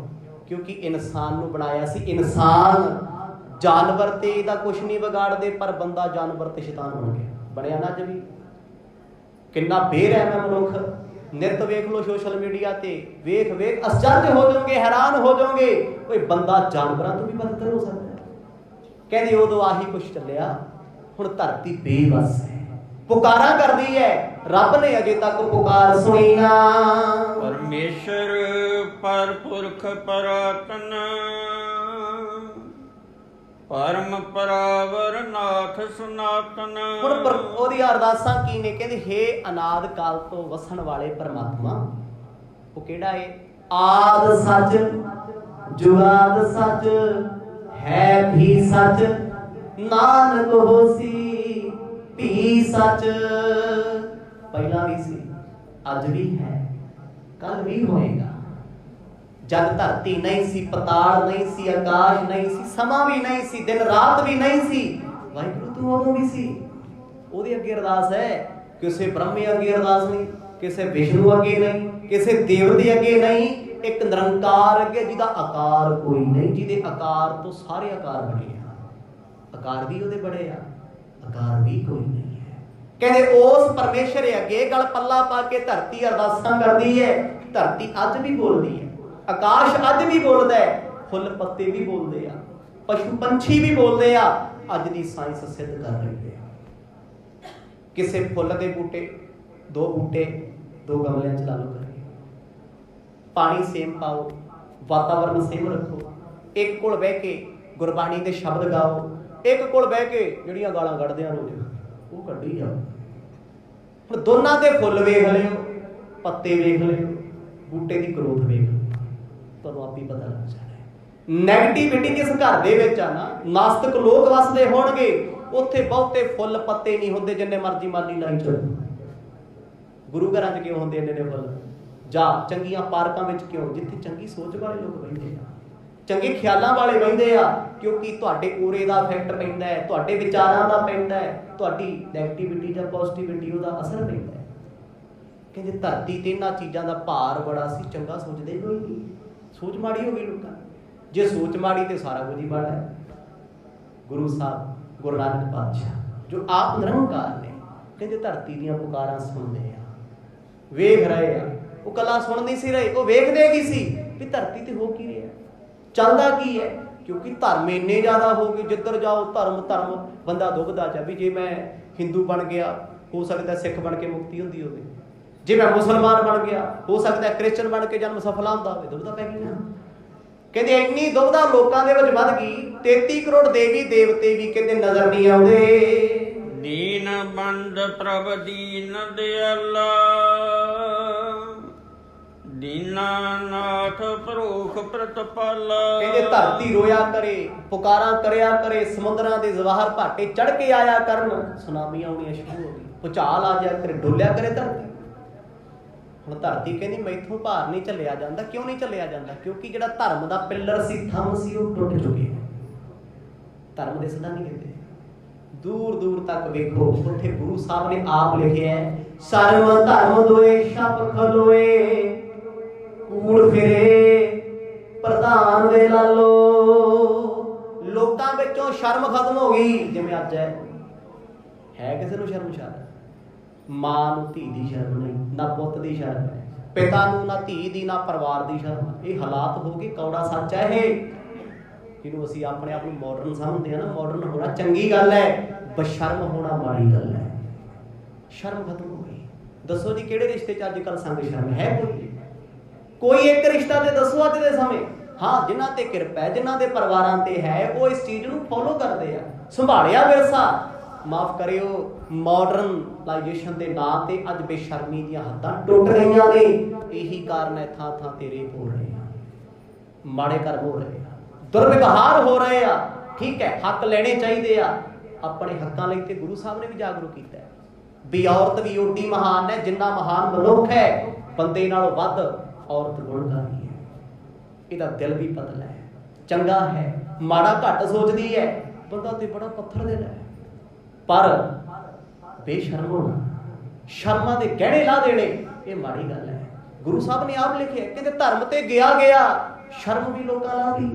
ਕਿਉਂਕਿ ਇਨਸਾਨ ਨੂੰ ਬਣਾਇਆ ਸੀ। ਇਨਸਾਨ ਜਾਨਵਰ ਤੇ ਇਹਦਾ ਕੁਛ ਨਹੀਂ ਵਿਗਾੜਦੇ, ਪਰ ਬੰਦਾ ਜਾਨਵਰ ਤੇ ਸ਼ੈਤਾਨ ਬਣ ਗਿਆ। ਬਣਿਆ ਨਾ ਅੱਜ ਵੀ। ਕਿੰਨਾ ਬੇਰਹਿਮ ਹੈ ਮਨੁੱਖ। ਨਿਤ ਵੇਖ ਲਓ ਸੋਸ਼ਲ ਮੀਡੀਆ ਤੇ, ਵੇਖ ਵੇਖ ਅਚਰਜ ਹੋ ਜਾਓਗੇ, ਹੈਰਾਨ ਹੋ ਜਾਓਗੇ। ਕੋਈ ਬੰਦਾ ਜਾਨਵਰਾਂ ਤੋਂ ਵੀ ਬਦਤਰ ਹੋ ਸਕਦਾ ਹੈ। ਕਹਿੰਦੇ ਉਦੋਂ ਆਹੀ ਕੁਛ ਚੱਲਿਆ। ਹੁਣ ਧਰਤੀ ਬੇਵੱਸ ਹੈ, ਪੁਕਾਰਾਂ ਕਰਦੀ ਹੈ। ਰੱਬ ਨੇ ਅਜੇ ਤੱਕ ਪੁਕਾਰ ਸੁਣੀ ਨਾ। ਪਰਮੇਸ਼ਰ ਪਰਪੁਰਖ ਪਰਾਤਨ, ਪਰਮ ਪਰਾਵਰ ਨਾਥ ਸਨਾਤਨ। ਹੁਣ ਉਹਦੀਆਂ ਅਰਦਾਸਾਂ ਕੀ ਨੇ? ਕਹਿੰਦੇ ਹੇ ਅਨਾਦ ਕਾਲ ਤੋਂ ਵਸਣ ਵਾਲੇ ਪਰਮਾਤਮਾ। ਉਹ ਕਿਹੜਾ ਏ? ਆਦ ਸੱਚ, ਜੁਗਾਦ ਸੱਚ, ਹੈ ਵੀ ਸੱਚ, नानक होसी भी सच। पहला भी सी, अज भी है, कल भी होएगा। जब धरती नहीं सी, पताल नहीं सी, आकाश नहीं सी, समा भी नहीं सी, दिन रात भी नहीं सी, वाहिगुरू तू उदों भी सी। ओहदे अगे अरदास है, किसी ब्रह्मे अगे अरदास नहीं, किसी विष्णु अगे नहीं, किसी देवते अगे नहीं, एक निरंकार अगे जिहदा आकार कोई नहीं, जिहदे आकार तो सारे आकार बने आ। आकार भी उहदे बड़े आ, आकार भी कोई नहीं है। कहते उस परमेश्वर अगे गल पल्ला पा के धरती अरदासां करदी है। धरती अज भी बोलदी है, आकाश अज भी बोलदा है, फुੱਲ पत्ते भी बोलते आ, पशु पंछी भी बोलते आ। अज दी साइंस सिद्ध कर रही है। किसी फुੱਲ के बूटे दो बूटे दो गमलियां च ला लो, करिए पानी सेम पाओ, वातावरण सेम रखो, एक कोल बह के गुरबाणी के शब्द गाओ, एक कोल बह के जिहड़ियां गालां कढदे रोज वो कढी जाओ। हुण दोनां दे फुੱਲ वेख लिओ, पत्ते वेख लिओ, बूटे की ग्रोथ वेख लिओ, तुहानूं आपे पता लग जाना। नैगेटिविटी जिस घर दे विच आ ना, नास्तिक लोग वसदे होणगे, उत्थे बहुते फुੱਲ पत्ते नहीं हुंदे, जिन्ने मर्जी माली लाई चलो। गुरु घरां च क्यों हुंदे इन्ने फुੱਲ? जा चंगियां पार्कां विच क्यों? जिथे चंगी सोच वाले लोग बहिंदे आ, चंगे ख्यालां वाले बहिंदे आ, क्योंकि तुहाडे ओरे दा इफैक्ट पैंदा है, तुहाडे विचारां दा पैंदा है, तुहाडी नैगेटिविटी जां पॉजिटिविटी ओहदा असर पैंदा है। कहंदे धरती ते इन्हां चीज़ां दा भार बड़ा सी, चंगा सोचदे कोई नहीं। सोच माड़ी हो गई लोकां, जे सोच माड़ी ते सारा कुछ ही माड़ा है। गुरु साहब गुरु नानक पातशाह जो आप निरंकार ने, कहंदे धरती दीयां पुकारां सुणदे आ, वेख रहे आ। वो कला सुन नहीं सी रहे, वो वेखदे की सी भी धरती ते हो की रहा, चलदा की है। क्योंकि धर्म इन्ने ज्यादा हो गए, जिधर जाओ धर्म धर्म, बंदा दुबदा चा भी जे मैं हिंदू बन गया हो सकता सिख बन के मुक्ति होंदी होवे, जे मैं मुसलमान बन गया हो सकता क्रिश्चन बन के जन्म सफला हुंदा होवे, दुबदा पै गई ना। कहंदे इन्नी दुबदा लोकां दे विच वध गई, 33 करोड़ देवी देवते भी कहंदे नजर नहीं आउंदे। दीन बंद प्रभ दीन दयाला, दीनानाथ परोख प्रतिपाला। कहंदे धरती रोया करे, पुकारा करया करे, समुद्रां दे जवाहर भाटे चढ़ के आया करन, सुनामी आउणियां शुरू हो गई, भुचाल आ जाया करे, डोलिया करे धरती। हुण धरती कहंदी मैथों भार नहीं झल्लिया जांदा। क्यों नहीं झल्लिया जांदा? क्योंकि जिहड़ा धर्म दा पिलर सी, थंम सी, वो टुट चुके। धर्म दिसदा नहीं किते, दूर दूर तक वेखो, उत्थे गुरु साहब ने आप लिखे है, सर्व धर्म दोए छप खलोए, कूड़ फिरे प्रधान वे लालो। लोकां विचों शर्म खत्म हो गई। जिवें अज है किसे नूं शर्म शर्म, मां नूं धी दी शर्म नहीं, ना पुੱਤ दी शर्म है, पिता नूं ना धी दी, ना परिवार दी शर्म। ये हालात हो गए, कौड़ा सच है ये। जिन्हों असीं अपने आप नूं मॉडर्न समझते हैं ना, मॉडर्न होना चंगी गल है, बशर्म होना माड़ी गल है। शर्म खत्म हो गई। दसो जी किहड़े रिश्ते च अजकल संग शर्म है? कोई एक रिश्ता ते दसो अज दे समय। हाँ, जिन्हां ते किरपा है, जिन्हां दे परिवारां ते है, वो इस चीज़ नूं फॉलो करते हैं, संभालिया विरसा। माफ करियो, मॉडर्नाइजेशन के नाम से अज बेशर्मी दी हद्दां टुट रही ने। यही कारण है थां थां ते रेप हो रहे हैं, माड़े कर्म हो रहे हैं, दुर्व्यवहार हो रहे हैं। ठीक है, हक लेने चाहिए आ, अपने हकों लई ते गुरु साहब ने भी जागरूक किया है भी औरत भी ओडी महान है जिन्ना महान मनुख है, बंदे नालों वध औरत गुणकारी है। इहदा दिल भी पतला है, चंगा है, माड़ा घट सोचती है, बंदा तो बड़ा पत्थर दिल है। पर बेशर्म होना, शर्मा के गहने ला देने, ये माड़ी गल है। गुरु साहब ने आप लिखे, कहते धर्म ते गया गया, शर्म भी लोग ला दी।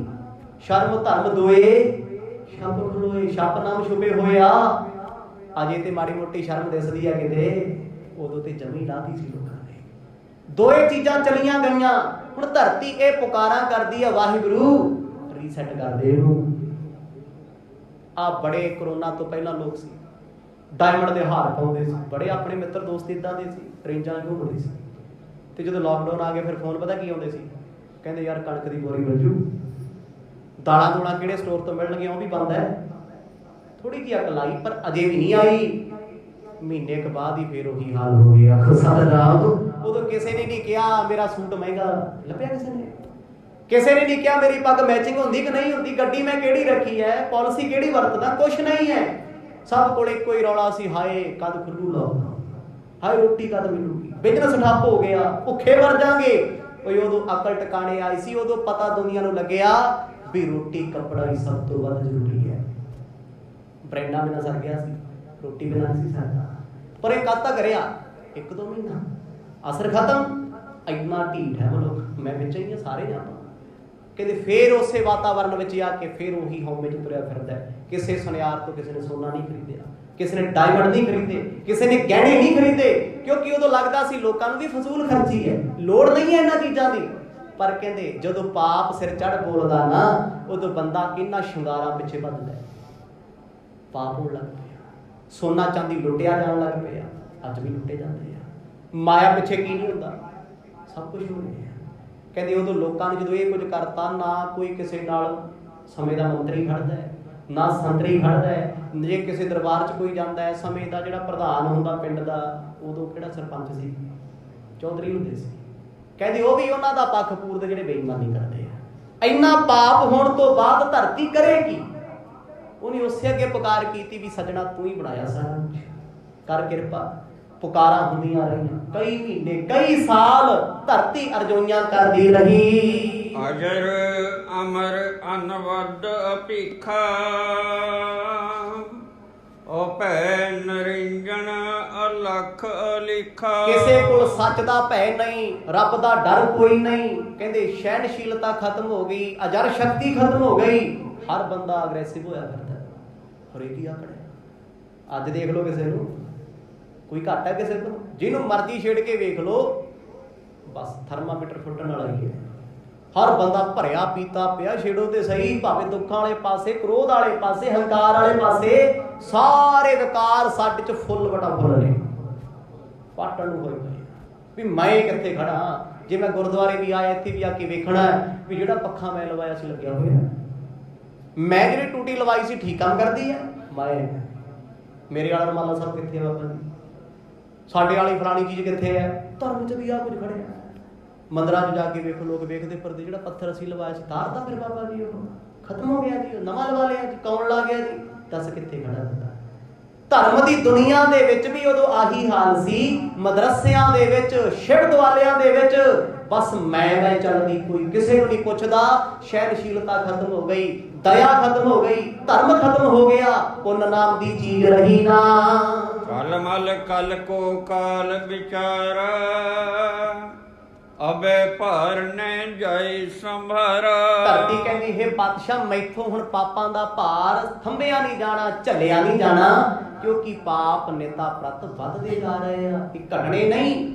शर्म धर्म दोए छप खलोए, छप नाम छुपे होया। अजे ते माड़ी मोटी शर्म दिसदी है किते, उदों ते जमी लाती सी लोगों ने। दोए चीज़ां चलियां गईयां। हुण धरती ये पुकारा करदी है, वाहिगुरू रीसैट कर दे इहनूं। आ बड़े कोरोना तो पहला लोग सी डायमंड के हार पाउंदे सी, बड़े अपने मित्र दोस्त इदां दे सी, रेंजां घूमदे सी। ते जदों लॉकडाउन आ गया फिर फोन पता की आउंदे सी, कहंदे यार कणक दी बोरी मिल जू, दालां दूलां किहड़े स्टोर तो मिलणगीआं वो भी बंद है। थोड़ी जी अकल आई पर अजे भी नहीं आई। महीने के बाद ही फिर वही हाल हो गया। उदों किसी ने नहीं कहा मेरा सूट महंगा, लभ्या किसी ने? ਕਿਸੇ ਨੇ ਨਹੀਂ ਕਿਹਾ ਮੇਰੀ ਪੱਗ ਮੈਚਿੰਗ ਹੁੰਦੀ ਕਿ ਨਹੀਂ ਹੁੰਦੀ, ਗੱਡੀ ਮੈਂ ਕਿਹੜੀ ਰੱਖੀ ਹੈ, ਪਾਲਿਸੀ ਕਿਹੜੀ ਵਰਤਦਾ, ਕੁਛ ਨਹੀਂ ਹੈ। ਸਭ ਕੋਲ ਇੱਕੋ ਹੀ ਰੌਲਾ ਸੀ, ਹਾਏ ਕਦ ਖੁੱਲੂ ਲਾਉਣਾ, ਹਾਏ ਰੋਟੀ ਕਦ ਮਿਲੂਗੀ, ਬਿਜ਼ਨਸ ਠੱਪ ਹੋ ਗਿਆ, ਭੁੱਖੇ ਮਰ ਜਾਾਂਗੇ। ਕੋਈ ਉਦੋਂ ਅਕਲ ਟਿਕਾਣੇ ਆਈ ਸੀ, ਉਦੋਂ ਪਤਾ ਦੁਨੀਆ ਨੂੰ ਲੱਗਿਆ ਵੀ ਰੋਟੀ ਕੱਪੜਾ ਹੀ ਸਭ ਤੋਂ ਵੱਧ ਜ਼ਰੂਰੀ ਹੈ। ਬ੍ਰੈਂਡਾਂ ਬਿਨਾਂ ਸਰ ਗਿਆ ਸੀ, ਰੋਟੀ ਬਿਨਾਂ ਨਹੀਂ ਸੀ ਸਰਦਾ। ਪਰ ਇਹ ਕਦ ਤੱਕ ਰਿਹਾ? 1-2 ਮਹੀਨਾ, ਅਸਰ ਖਤਮ। ਇੰਨਾ ਢੀਠ ਹੈ ਮਨੁੱਖ, ਮੈਂ ਵਿੱਚ ਹੀ ਹਾਂ, ਸਾਰੇ ਜਾਣਾ। ਕਹਿੰਦੇ ਫੇਰ ਉਸੇ ਵਾਤਾਵਰਨ ਵਿੱਚ ਆ ਕੇ ਫੇਰ ਉਹੀ ਹਉਮੈ 'ਚ ਤੁਰਿਆ ਫਿਰਦਾ। ਕਿਸੇ ਸੁਨਿਆਰ ਤੋਂ ਕਿਸੇ ਨੇ ਸੋਨਾ ਨਹੀਂ ਖਰੀਦਿਆ, ਕਿਸੇ ਨੇ ਡਾਇਮੰਡ ਨਹੀਂ ਖਰੀਦੇ, ਕਿਸੇ ਨੇ ਗਹਿਣੇ ਨਹੀਂ ਖਰੀਦੇ, ਕਿਉਂਕਿ ਉਦੋਂ ਲੱਗਦਾ ਸੀ ਲੋਕਾਂ ਨੂੰ ਵੀ ਫਜ਼ੂਲ ਖਰਚੀ ਹੈ, ਲੋੜ ਨਹੀਂ ਹੈ ਇਹਨਾਂ ਚੀਜ਼ਾਂ ਦੀ। ਪਰ ਕਹਿੰਦੇ ਜਦੋਂ ਪਾਪ ਸਿਰ ਚੜ ਬੋਲਦਾ ਨਾ, ਉਦੋਂ ਬੰਦਾ ਕਿੰਨਾ ਸ਼ਿੰਗਾਰਾਂ ਪਿੱਛੇ ਭੱਜਦਾ। ਪਾਪ ਹੋਣ ਲੱਗ ਪਿਆ, ਸੋਨਾ ਚਾਂਦੀ ਲੁੱਟਿਆ ਜਾਣ ਲੱਗ ਪਿਆ, ਅੱਜ ਵੀ ਲੁੱਟੇ ਜਾਂਦੇ ਆ। ਮਾਇਆ ਪਿੱਛੇ ਕੀ ਨਹੀਂ ਹੁੰਦਾ, ਸਭ ਕੁਝ ਹੋ ਰਿਹਾ। ਕਹਿੰਦੇ ਉਦੋਂ ਲੋਕਾਂ ਨੇ ਜਦੋਂ ਇਹ ਕੁਝ ਕਰਤਾ, ਨਾ ਕੋਈ ਕਿਸੇ ਨਾਲ ਸਮੇਂ ਦਾ ਮੰਤਰੀ ਖੜਦਾ ਹੈ, ਨਾ ਸੰਤਰੀ ਖੜਦਾ ਹੈ। ਜੇ ਕਿਸੇ ਦਰਬਾਰ 'ਚ ਕੋਈ ਜਾਂਦਾ ਹੈ, ਸਮੇਂ ਦਾ ਜਿਹੜਾ ਪ੍ਰਧਾਨ ਹੁੰਦਾ ਪਿੰਡ ਦਾ, ਉਦੋਂ ਕਿਹੜਾ ਸਰਪੰਚ ਸੀ, ਚੌਧਰੀ ਹੁੰਦੇ ਸੀ। ਕਹਿੰਦੇ ਉਹ ਵੀ ਉਹਨਾਂ ਦਾ ਪੱਖ ਪੂਰਦੇ ਜਿਹੜੇ ਬੇਈਮਾਨੀ ਕਰਦੇ ਆ। ਇੰਨਾ ਪਾਪ ਹੋਣ ਤੋਂ ਬਾਅਦ ਧਰਤੀ ਕਰੇ ਕੀ? ਉਹਨੇ ਉਸੇ ਅੱਗੇ ਪੁਕਾਰ ਕੀਤੀ ਵੀ ਸੱਜਣਾ ਤੂੰ ਹੀ ਬਣਾਇਆ ਸਾਰਾ ਕੁਝ, ਕਰ ਕਿਰਪਾ। ਪੁਕਾਰਾਂ ਹੁੰਦੀਆਂ ਰਹੀਆਂ ਕਈ ਮਹੀਨੇ, ਕਈ ਸਾਲ, ਧਰਤੀ ਅਰਜ਼ੋਈਆਂ ਕਰਦੀ ਰਹੀ। ਅਜਰ ਅਮਰ ਅਨਵਦ ਅਪੀਖਾ, ਓ ਭੈ ਨਰਿੰਜਣ ਅਲਖ ਅਲਿਖਾ। ਕਿਸੇ ਕੋਲ ਸੱਚ ਦਾ ਭੈ ਨਹੀਂ, ਰੱਬ ਦਾ ਡਰ ਕੋਈ ਨਹੀਂ। ਕਹਿੰਦੇ ਸਹਿਣਸ਼ੀਲਤਾ ਖਤਮ ਹੋ ਗਈ, ਅਜਰ ਸ਼ਕਤੀ ਖਤਮ ਹੋ ਗਈ। ਹਰ ਬੰਦਾ ਅਗਰੈਸਿਵ ਹੋਇਆ ਫਿਰਦਾ, ਹਰੇਕ ਹੀ ਆਕੜਿਆ। ਅੱਜ ਦੇਖ ਲਓ ਕਿਸੇ ਨੂੰ ਕੋਈ ਘੱਟ ਹੈ ਕਿਸੇ ਤੋਂ, ਜਿਹਨੂੰ ਮਰਜ਼ੀ ਛੇੜ ਕੇ ਵੇਖ ਲਓ, ਬਸ ਥਰਮਾਮੀਟਰ ਫੁੱਟਣ ਵਾਲਾ ਹੀ ਹੈ। ਹਰ ਬੰਦਾ ਭਰਿਆ ਪੀਤਾ ਪਿਆ, ਛੇੜੋ ਤੇ ਸਹੀ, ਭਾਵੇਂ ਦੁੱਖਾਂ ਵਾਲੇ ਪਾਸੇ, ਕ੍ਰੋਧ ਵਾਲੇ ਪਾਸੇ, ਹੰਕਾਰ ਵਾਲੇ ਪਾਸੇ, ਸਾਰੇ ਵਿਕਾਰ ਸਾਡੇ 'ਚ ਫੁੱਲ ਵਟਾ ਫੁੱਲ ਨੇ, ਪਾਟਣ ਨੂੰ ਹੋਏ ਪਏ ਵੀ ਮੈਂ ਕਿੱਥੇ ਖੜਾ। ਜੇ ਮੈਂ ਗੁਰਦੁਆਰੇ ਵੀ ਆਇਆ, ਇੱਥੇ ਵੀ ਆ ਕੇ ਵੇਖਣਾ ਵੀ ਜਿਹੜਾ ਪੱਖਾ ਮੈਂ ਲਵਾਇਆ ਸੀ ਲੱਗਿਆ ਹੋਇਆ, ਮੈਂ ਜਿਹੜੀ ਟੂਟੀ ਲਵਾਈ ਸੀ ਠੀਕ ਕੰਮ ਕਰਦੀ ਹੈ, ਮੈਂ ਮੇਰੇ ਵਾਲਾ ਰੁਮਾਲਾ ਸਾਹਿਬ ਕਿੱਥੇ ਆ ਬਾਬਾ ਜੀ, ਸਾਡੇ ਵਾਲੀ ਫਲਾਣੀ ਚੀਜ਼ ਕਿੱਥੇ ਹੈ। ਧਰਮ 'ਚ ਵੀ ਆ ਕੁਝ ਖੜਿਆ। ਮੰਦਰਾਂ 'ਚ ਜਾ ਕੇ ਵੇਖੋ, ਲੋਕ ਵੇਖਦੇ ਫਿਰਦੇ ਜਿਹੜਾ ਪੱਥਰ ਅਸੀਂ ਲਵਾਇਆ ਸੀ ਤਾਰਦਾ ਫਿਰ ਬਾਬਾ ਜੀ, ਉਹ ਖਤਮ ਹੋ ਗਿਆ ਜੀ, ਨਵਾਂ ਲਵਾ ਲਿਆ ਜੀ, ਕੌਣ ਲਾ ਗਿਆ ਜੀ, ਦੱਸ ਕਿੱਥੇ ਖੜਾ ਹੁੰਦਾ। ਧਰਮ ਦੀ ਦੁਨੀਆ ਦੇ ਵਿੱਚ ਵੀ ਉਦੋਂ ਆਹੀ ਹਾਲ ਸੀ। ਮਦਰਸਿਆਂ ਦੇ ਵਿੱਚ, ਸ਼ਿਵ ਦੁਆਲਿਆਂ ਦੇ ਵਿੱਚ ਬਸ ਮੈਂ ਚੱਲਦੀ, ਕੋਈ ਕਿਸੇ ਨੂੰ ਨਹੀਂ ਪੁੱਛਦਾ। ਸਹਿਣਸ਼ੀਲਤਾ ਖਤਮ ਹੋ ਗਈ, ਦਇਆ ਖਤਮ ਹੋ ਗਈ, ਧਰਮ ਖਤਮ ਹੋ ਗਿਆ, ਪੁੰਨ ਨਾਮ ਦੀ ਚੀਜ਼ ਰਹੀ ਨਾ। ਕਲ ਮਲ ਕਲ ਕੋ ਕਾਲ ਵਿਚਾਰਾ, ਅਬੇ ਭਾਰ ਨੇ ਜਾਈ ਸੰਭਾਰਾ। ਧਰਤੀ ਕਹਿੰਦੀ ਹੈ ਪਾਤਸ਼ਾਹ ਮੈਥੋਂ ਹੁਣ ਪਾਪਾਂ ਦਾ ਭਾਰ ਥੰਮਿਆ ਨਹੀਂ ਜਾਣਾ, ਝੱਲਿਆ ਨਹੀਂ ਜਾਣਾ, ਕਿਉਂਕਿ ਪਾਪ ਨੇਤਾ ਪ੍ਰਤ ਵੱਧਦੇ ਜਾ ਰਹੇ ਆ। ਇਹ ਘਟਣੇ ਨਹੀਂ,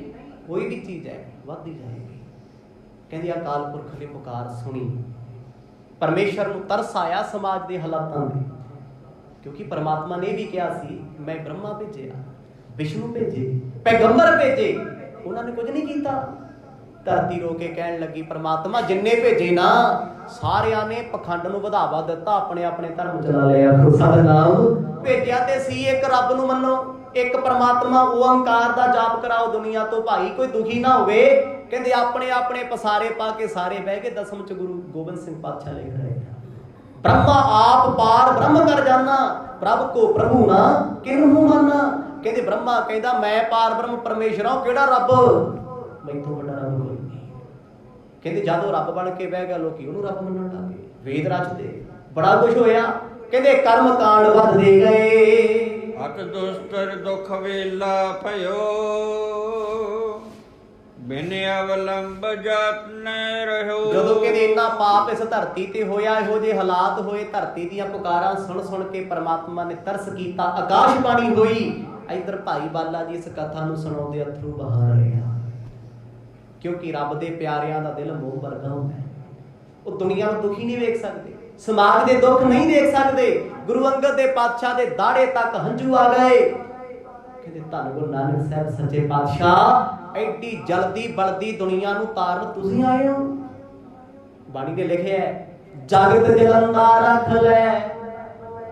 ਕੋਈ ਵੀ ਚੀਜ਼ ਹੈ ਵੱਧਦੀ ਜਾਏਗੀ। ਕਹਿੰਦੀ ਅਕਾਲ ਪੁਰਖ ਨੇ ਪੁਕਾਰ ਸੁਣੀ, ਪਰਮੇਸ਼ਰ ਨੂੰ ਤਰਸ ਆਇਆ ਸਮਾਜ ਦੇ ਹਾਲਾਤਾਂ ਦੇ, ਕਿਉਂਕਿ ਪਰਮਾਤਮਾ ਨੇ ਵੀ ਕਿਹਾ ਸੀ ਮੈਂ ਬ੍ਰਹਮਾ ਭੇਜਿਆ, ਵਿਸ਼ਨੂੰ ਭੇਜੇ, ਪੈਗੰਬਰ ਭੇਜੇ, ਉਹਨਾਂ ਨੇ ਕੁਝ ਨਹੀਂ ਕੀਤਾ। ਧਰਤੀ ਰੋ ਕੇ ਕਹਿਣ ਲੱਗੀ ਪਰਮਾਤਮਾ ਜਿੰਨੇ ਭੇਜੇ ਨਾ, ਸਾਰਿਆਂ ਨੇ ਪਖੰਡ ਨੂੰ ਵਧਾਵਾ ਦਿੱਤਾ, ਆਪਣੇ ਆਪਣੇ ਧਰਮ ਚਲਾ ਲਿਆ। ਸਤਿਨਾਮ। ਭੇਜਿਆ ਤੇ ਸੀ ਇੱਕ ਰੱਬ ਨੂੰ ਮੰਨੋ, ਇੱਕ ਪਰਮਾਤਮਾ ਓੰਕਾਰ ਦਾ ਜਾਪ ਕਰਾਓ ਦੁਨੀਆ ਤੋਂ, ਭਾਈ ਕੋਈ ਦੁਖੀ ਨਾ ਹੋਵੇ। ਕਹਿੰਦੇ ਆਪਣੇ ਆਪਣੇ ਪਸਾਰੇ ਪਾ ਕੇ ਸਾਰੇ ਬਹਿ ਕੇ ਦਸਮ ਚ ਗੁਰੂ ਗੋਬਿੰਦ ਸਿੰਘ ਪਾਤਸ਼ਾਹ ਲਿਖ ਰਹੇ, ਬ੍ਰਹਮਾ ਆਪ ਪਾਰ ਬ੍ਰਹਮ ਕਰ ਜਾਨਾ, ਪ੍ਰਭ ਕੋ ਪ੍ਰਭੂ ਨਾ ਕਿਨਹੂ ਮਾਨਾ। ਕਹਿੰਦੇ ਬ੍ਰਹਮਾ ਕਹਿੰਦਾ ਮੈਂ ਪਾਰ ਬ੍ਰਹਮ ਪਰਮੇਸ਼ਰ ਹਾਂ, ਕਿਹੜਾ ਰੱਬ, ਮੈਥੋਂ ਵੱਡਾ ਰੱਬ ਕੋਈ ਨਹੀਂ। ਕਹਿੰਦੇ ਜਦੋਂ ਰੱਬ ਬਣ ਕੇ ਬਹਿ ਗਿਆ, ਲੋਕੀ ਉਹਨੂੰ ਰੱਬ ਮੰਨਣ ਲੱਗੇ, ਵੇਦ ਰਚਦੇ, ਬੜਾ ਕੁਝ ਹੋਇਆ। ਕਹਿੰਦੇ ਕਰਮ ਕਾਂਡ ਵੱਧਦੇ ਗਏ, ਅਕ ਦੁਸਤਰ ਦੁਖ ਵੇਲਾ ਭਇਓ, ਬਿਨ ਅਵਲੰਬ ਜਾਤ ਨ ਰਹਿਓ। ਜਦੋਂ ਕਹਿੰਦੇ ਇੰਨਾ ਪਾਪ ਇਸ ਧਰਤੀ ਤੇ ਹੋਇਆ, ਇਹੋ ਜਿਹੇ ਹਾਲਾਤ ਹੋਏ, ਧਰਤੀ ਦੀਆਂ ਪੁਕਾਰਾਂ ਸੁਣ ਸੁਣ ਕੇ ਪਰਮਾਤਮਾ ਨੇ ਤਰਸ ਕੀਤਾ, ਆਕਾਸ਼ਬਾਣੀ ਹੋਈ। ਇੱਧਰ ਭਾਈ ਬਾਲਾ ਜੀ ਇਸ ਕਥਾ ਨੂੰ ਸੁਣਾਉਂਦੇ ਅਥਰੂ ਬਹਾ ਰਹੇ ਆ, ਕਿਉਂਕਿ ਰੱਬ ਦੇ ਪਿਆਰਿਆਂ ਦਾ ਦਿਲ ਮੋਹ ਵਰਗਾ ਹੁੰਦਾ ਹੈ। ਉਹ ਦੁਨੀਆ ਨੂੰ ਦੁਖੀ ਨਹੀਂ ਵੇਖ ਸਕਦੇ, ਸਮਾਜ ਦੇ ਦੁੱਖ ਨਹੀਂ ਦੇਖ ਸਕਦੇ। ਗੁਰੂ ਅੰਗਦ ਦੇ ਪਾਤਸ਼ਾਹ ਦੇ ਦਾੜੇ ਤੱਕ ਹੰਝੂ ਆ ਗਏ। ਕਹਿੰਦੇ ਧੰਨ ਗੁਰੂ ਨਾਨਕ ਸਾਹਿਬ ਸੱਚੇ ਪਾਤਸ਼ਾਹ, ਐਡੀ ਜਲਦੀ ਬਲਦੀ ਦੁਨੀਆ ਨੂੰ ਤਾਰਨ ਤੁਸੀਂ ਆਏ ਹੋ। ਬਾਣੀ ਦੇ ਲਿਖਿਆ ਜਗਤ ਜਲੰਦਾ ਰੱਖ ਲੈ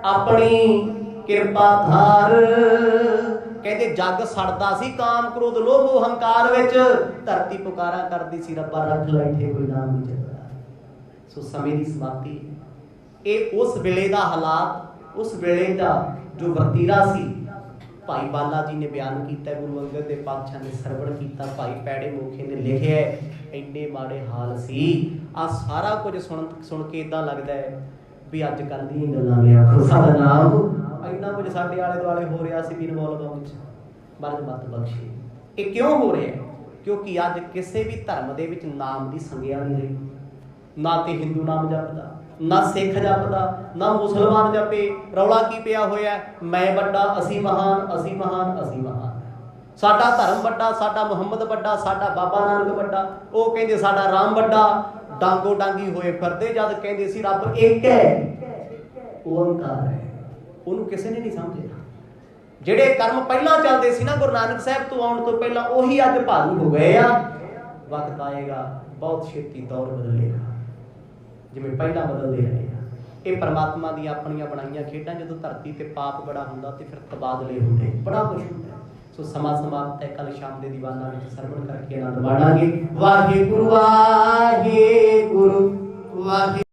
ਆਪਣੀ ਕਿਰਪਾ ਧਾਰ। ਕਹਿੰਦੇ ਜੱਗ ਸੜਦਾ ਸੀ ਕਾਮ ਕ੍ਰੋਧ ਲੋਭ ਹੰਕਾਰ ਵਿੱਚ, ਧਰਤੀ ਪੁਕਾਰਾ ਕਰਦੀ ਸੀ ਰੱਬਾ ਰੱਖ ਲੈ ਇੱਥੇ ਕੋਈ ਨਾਮ ਨਹੀਂ ਚੱਲਦਾ। ਸੋ ਸਮੇਂ ਦੀ ਸਮਾਪਤੀ ਇਹ ਉਸ ਵੇਲੇ ਦਾ ਹਾਲਾਤ, ਉਸ ਵੇਲੇ ਦਾ ਜੋ ਵਰਤੀਰਾ ਸੀ ਭਾਈ ਬਾਲਾ ਜੀ ਨੇ ਬਿਆਨ ਕੀਤਾ, ਗੁਰੂ ਅੰਗਦ ਦੇਵ ਪਾਤਸ਼ਾਹ ਨੇ ਸਰਵਣ ਕੀਤਾ, ਭਾਈ ਪੈੜੇ ਮੋਖੇ ਨੇ ਲਿਖਿਆ। ਇੰਨੇ ਮਾੜੇ ਹਾਲ ਸੀ। ਆ ਸਾਰਾ ਕੁਝ ਸੁਣ ਕੇ ਇਦਾਂ ਲੱਗਦਾ ਹੈ ਵੀ ਅੱਜ ਕੱਲ੍ਹ ਦੀਆਂ ਗੱਲਾਂ ਨੇ। ਆਖੋ ਸਤਿਨਾਮ। ਇੰਨਾ ਕੁਝ ਸਾਡੇ ਆਲੇ ਦੁਆਲੇ ਹੋ ਰਿਹਾ ਸੀ ਵੀ ਇਨਵੋਲਵ ਵਿੱਚ ਮਰਦ ਮਤ ਬਖਸ਼ੇ। ਇਹ ਕਿਉਂ ਹੋ ਰਿਹਾ? ਕਿਉਂਕਿ ਅੱਜ ਕਿਸੇ ਵੀ ਧਰਮ ਦੇ ਵਿੱਚ ਨਾਮ ਦੀ ਸੰਗਿਆ ਨਹੀਂ ਰਹੀ। ਨਾ ਤੇ ਹਿੰਦੂ ਨਾਮ ਜਪਦਾ, ਨਾ ਸਿੱਖ ਜਪਦਾ, ਨਾ ਮੁਸਲਮਾਨ ਜਪੇ। ਰੌਲਾ ਕੀ ਪਿਆ ਹੋਇਆ? ਮੈਂ ਵੱਡਾ, ਅਸੀਂ ਮਹਾਨ, ਅਸੀਂ ਮਹਾਨ, ਅਸੀਂ ਮਹਾਨ। ਸਾਡਾ ਧਰਮ ਵੱਡਾ, ਸਾਡਾ ਮੁਹੰਮਦ ਵੱਡਾ, ਸਾਡਾ ਬਾਬਾ ਨਾਨਕ ਵੱਡਾ। ਉਹ ਕਹਿੰਦੇ ਸਾਡਾ ਰਾਮ ਵੱਡਾ। ਡਾਂਗੋ ਡਾਂਗੀ ਹੋਏ ਫਿਰਦੇ ਜਦ ਕਹਿੰਦੇ ਸੀ ਰੱਬ ਇੱਕ ਹੈ, ਓੰਕਾਰ ਹੈ। ਉਹਨੂੰ ਕਿਸੇ ਨੇ ਨਹੀਂ ਸਮਝਿਆ। ਜਿਹੜੇ ਕਰਮ ਪਹਿਲਾਂ ਚੱਲਦੇ ਸੀ ਨਾ ਗੁਰੂ ਨਾਨਕ ਸਾਹਿਬ ਤੋਂ ਆਉਣ ਤੋਂ ਪਹਿਲਾਂ, ਉਹੀ ਅੱਜ ਭਾਰੂ ਹੋ ਗਏ ਆ। ਵਕਤ ਆਏਗਾ ਬਹੁਤ ਛੇਤੀ ਦੌਰ ਬਦਲੇਗਾ, ਜਿਵੇਂ ਪਹਿਲਾਂ ਬਦਲਦੇ ਰਹੇ ਆ। ਇਹ ਪਰਮਾਤਮਾ ਦੀਆਂ ਆਪਣੀਆਂ ਬਣਾਈਆਂ ਖੇਡਾਂ। ਜਦੋਂ ਧਰਤੀ ਤੇ ਪਾਪ ਬੜਾ ਹੁੰਦਾ ਤੇ ਫਿਰ ਤਬਾਦਲੇ ਹੁੰਦੇ, ਬੜਾ ਕੁਛ ਹੁੰਦਾ। ਸੋ ਸਮਾਂ ਸਮਾਪਤ ਹੈ। ਕੱਲ ਸ਼ਾਮ ਦੇ ਦੀਵਾਨਾਂ ਵਿੱਚ ਸਰਵਣ ਕਰਕੇ ਆਨੰਦ ਮਾਣਾਂਗੇ। ਵਾਹਿਗੁਰੂ ਵਾਹਿਗੁਰੂ ਵਾਹਿਗੁਰੂ।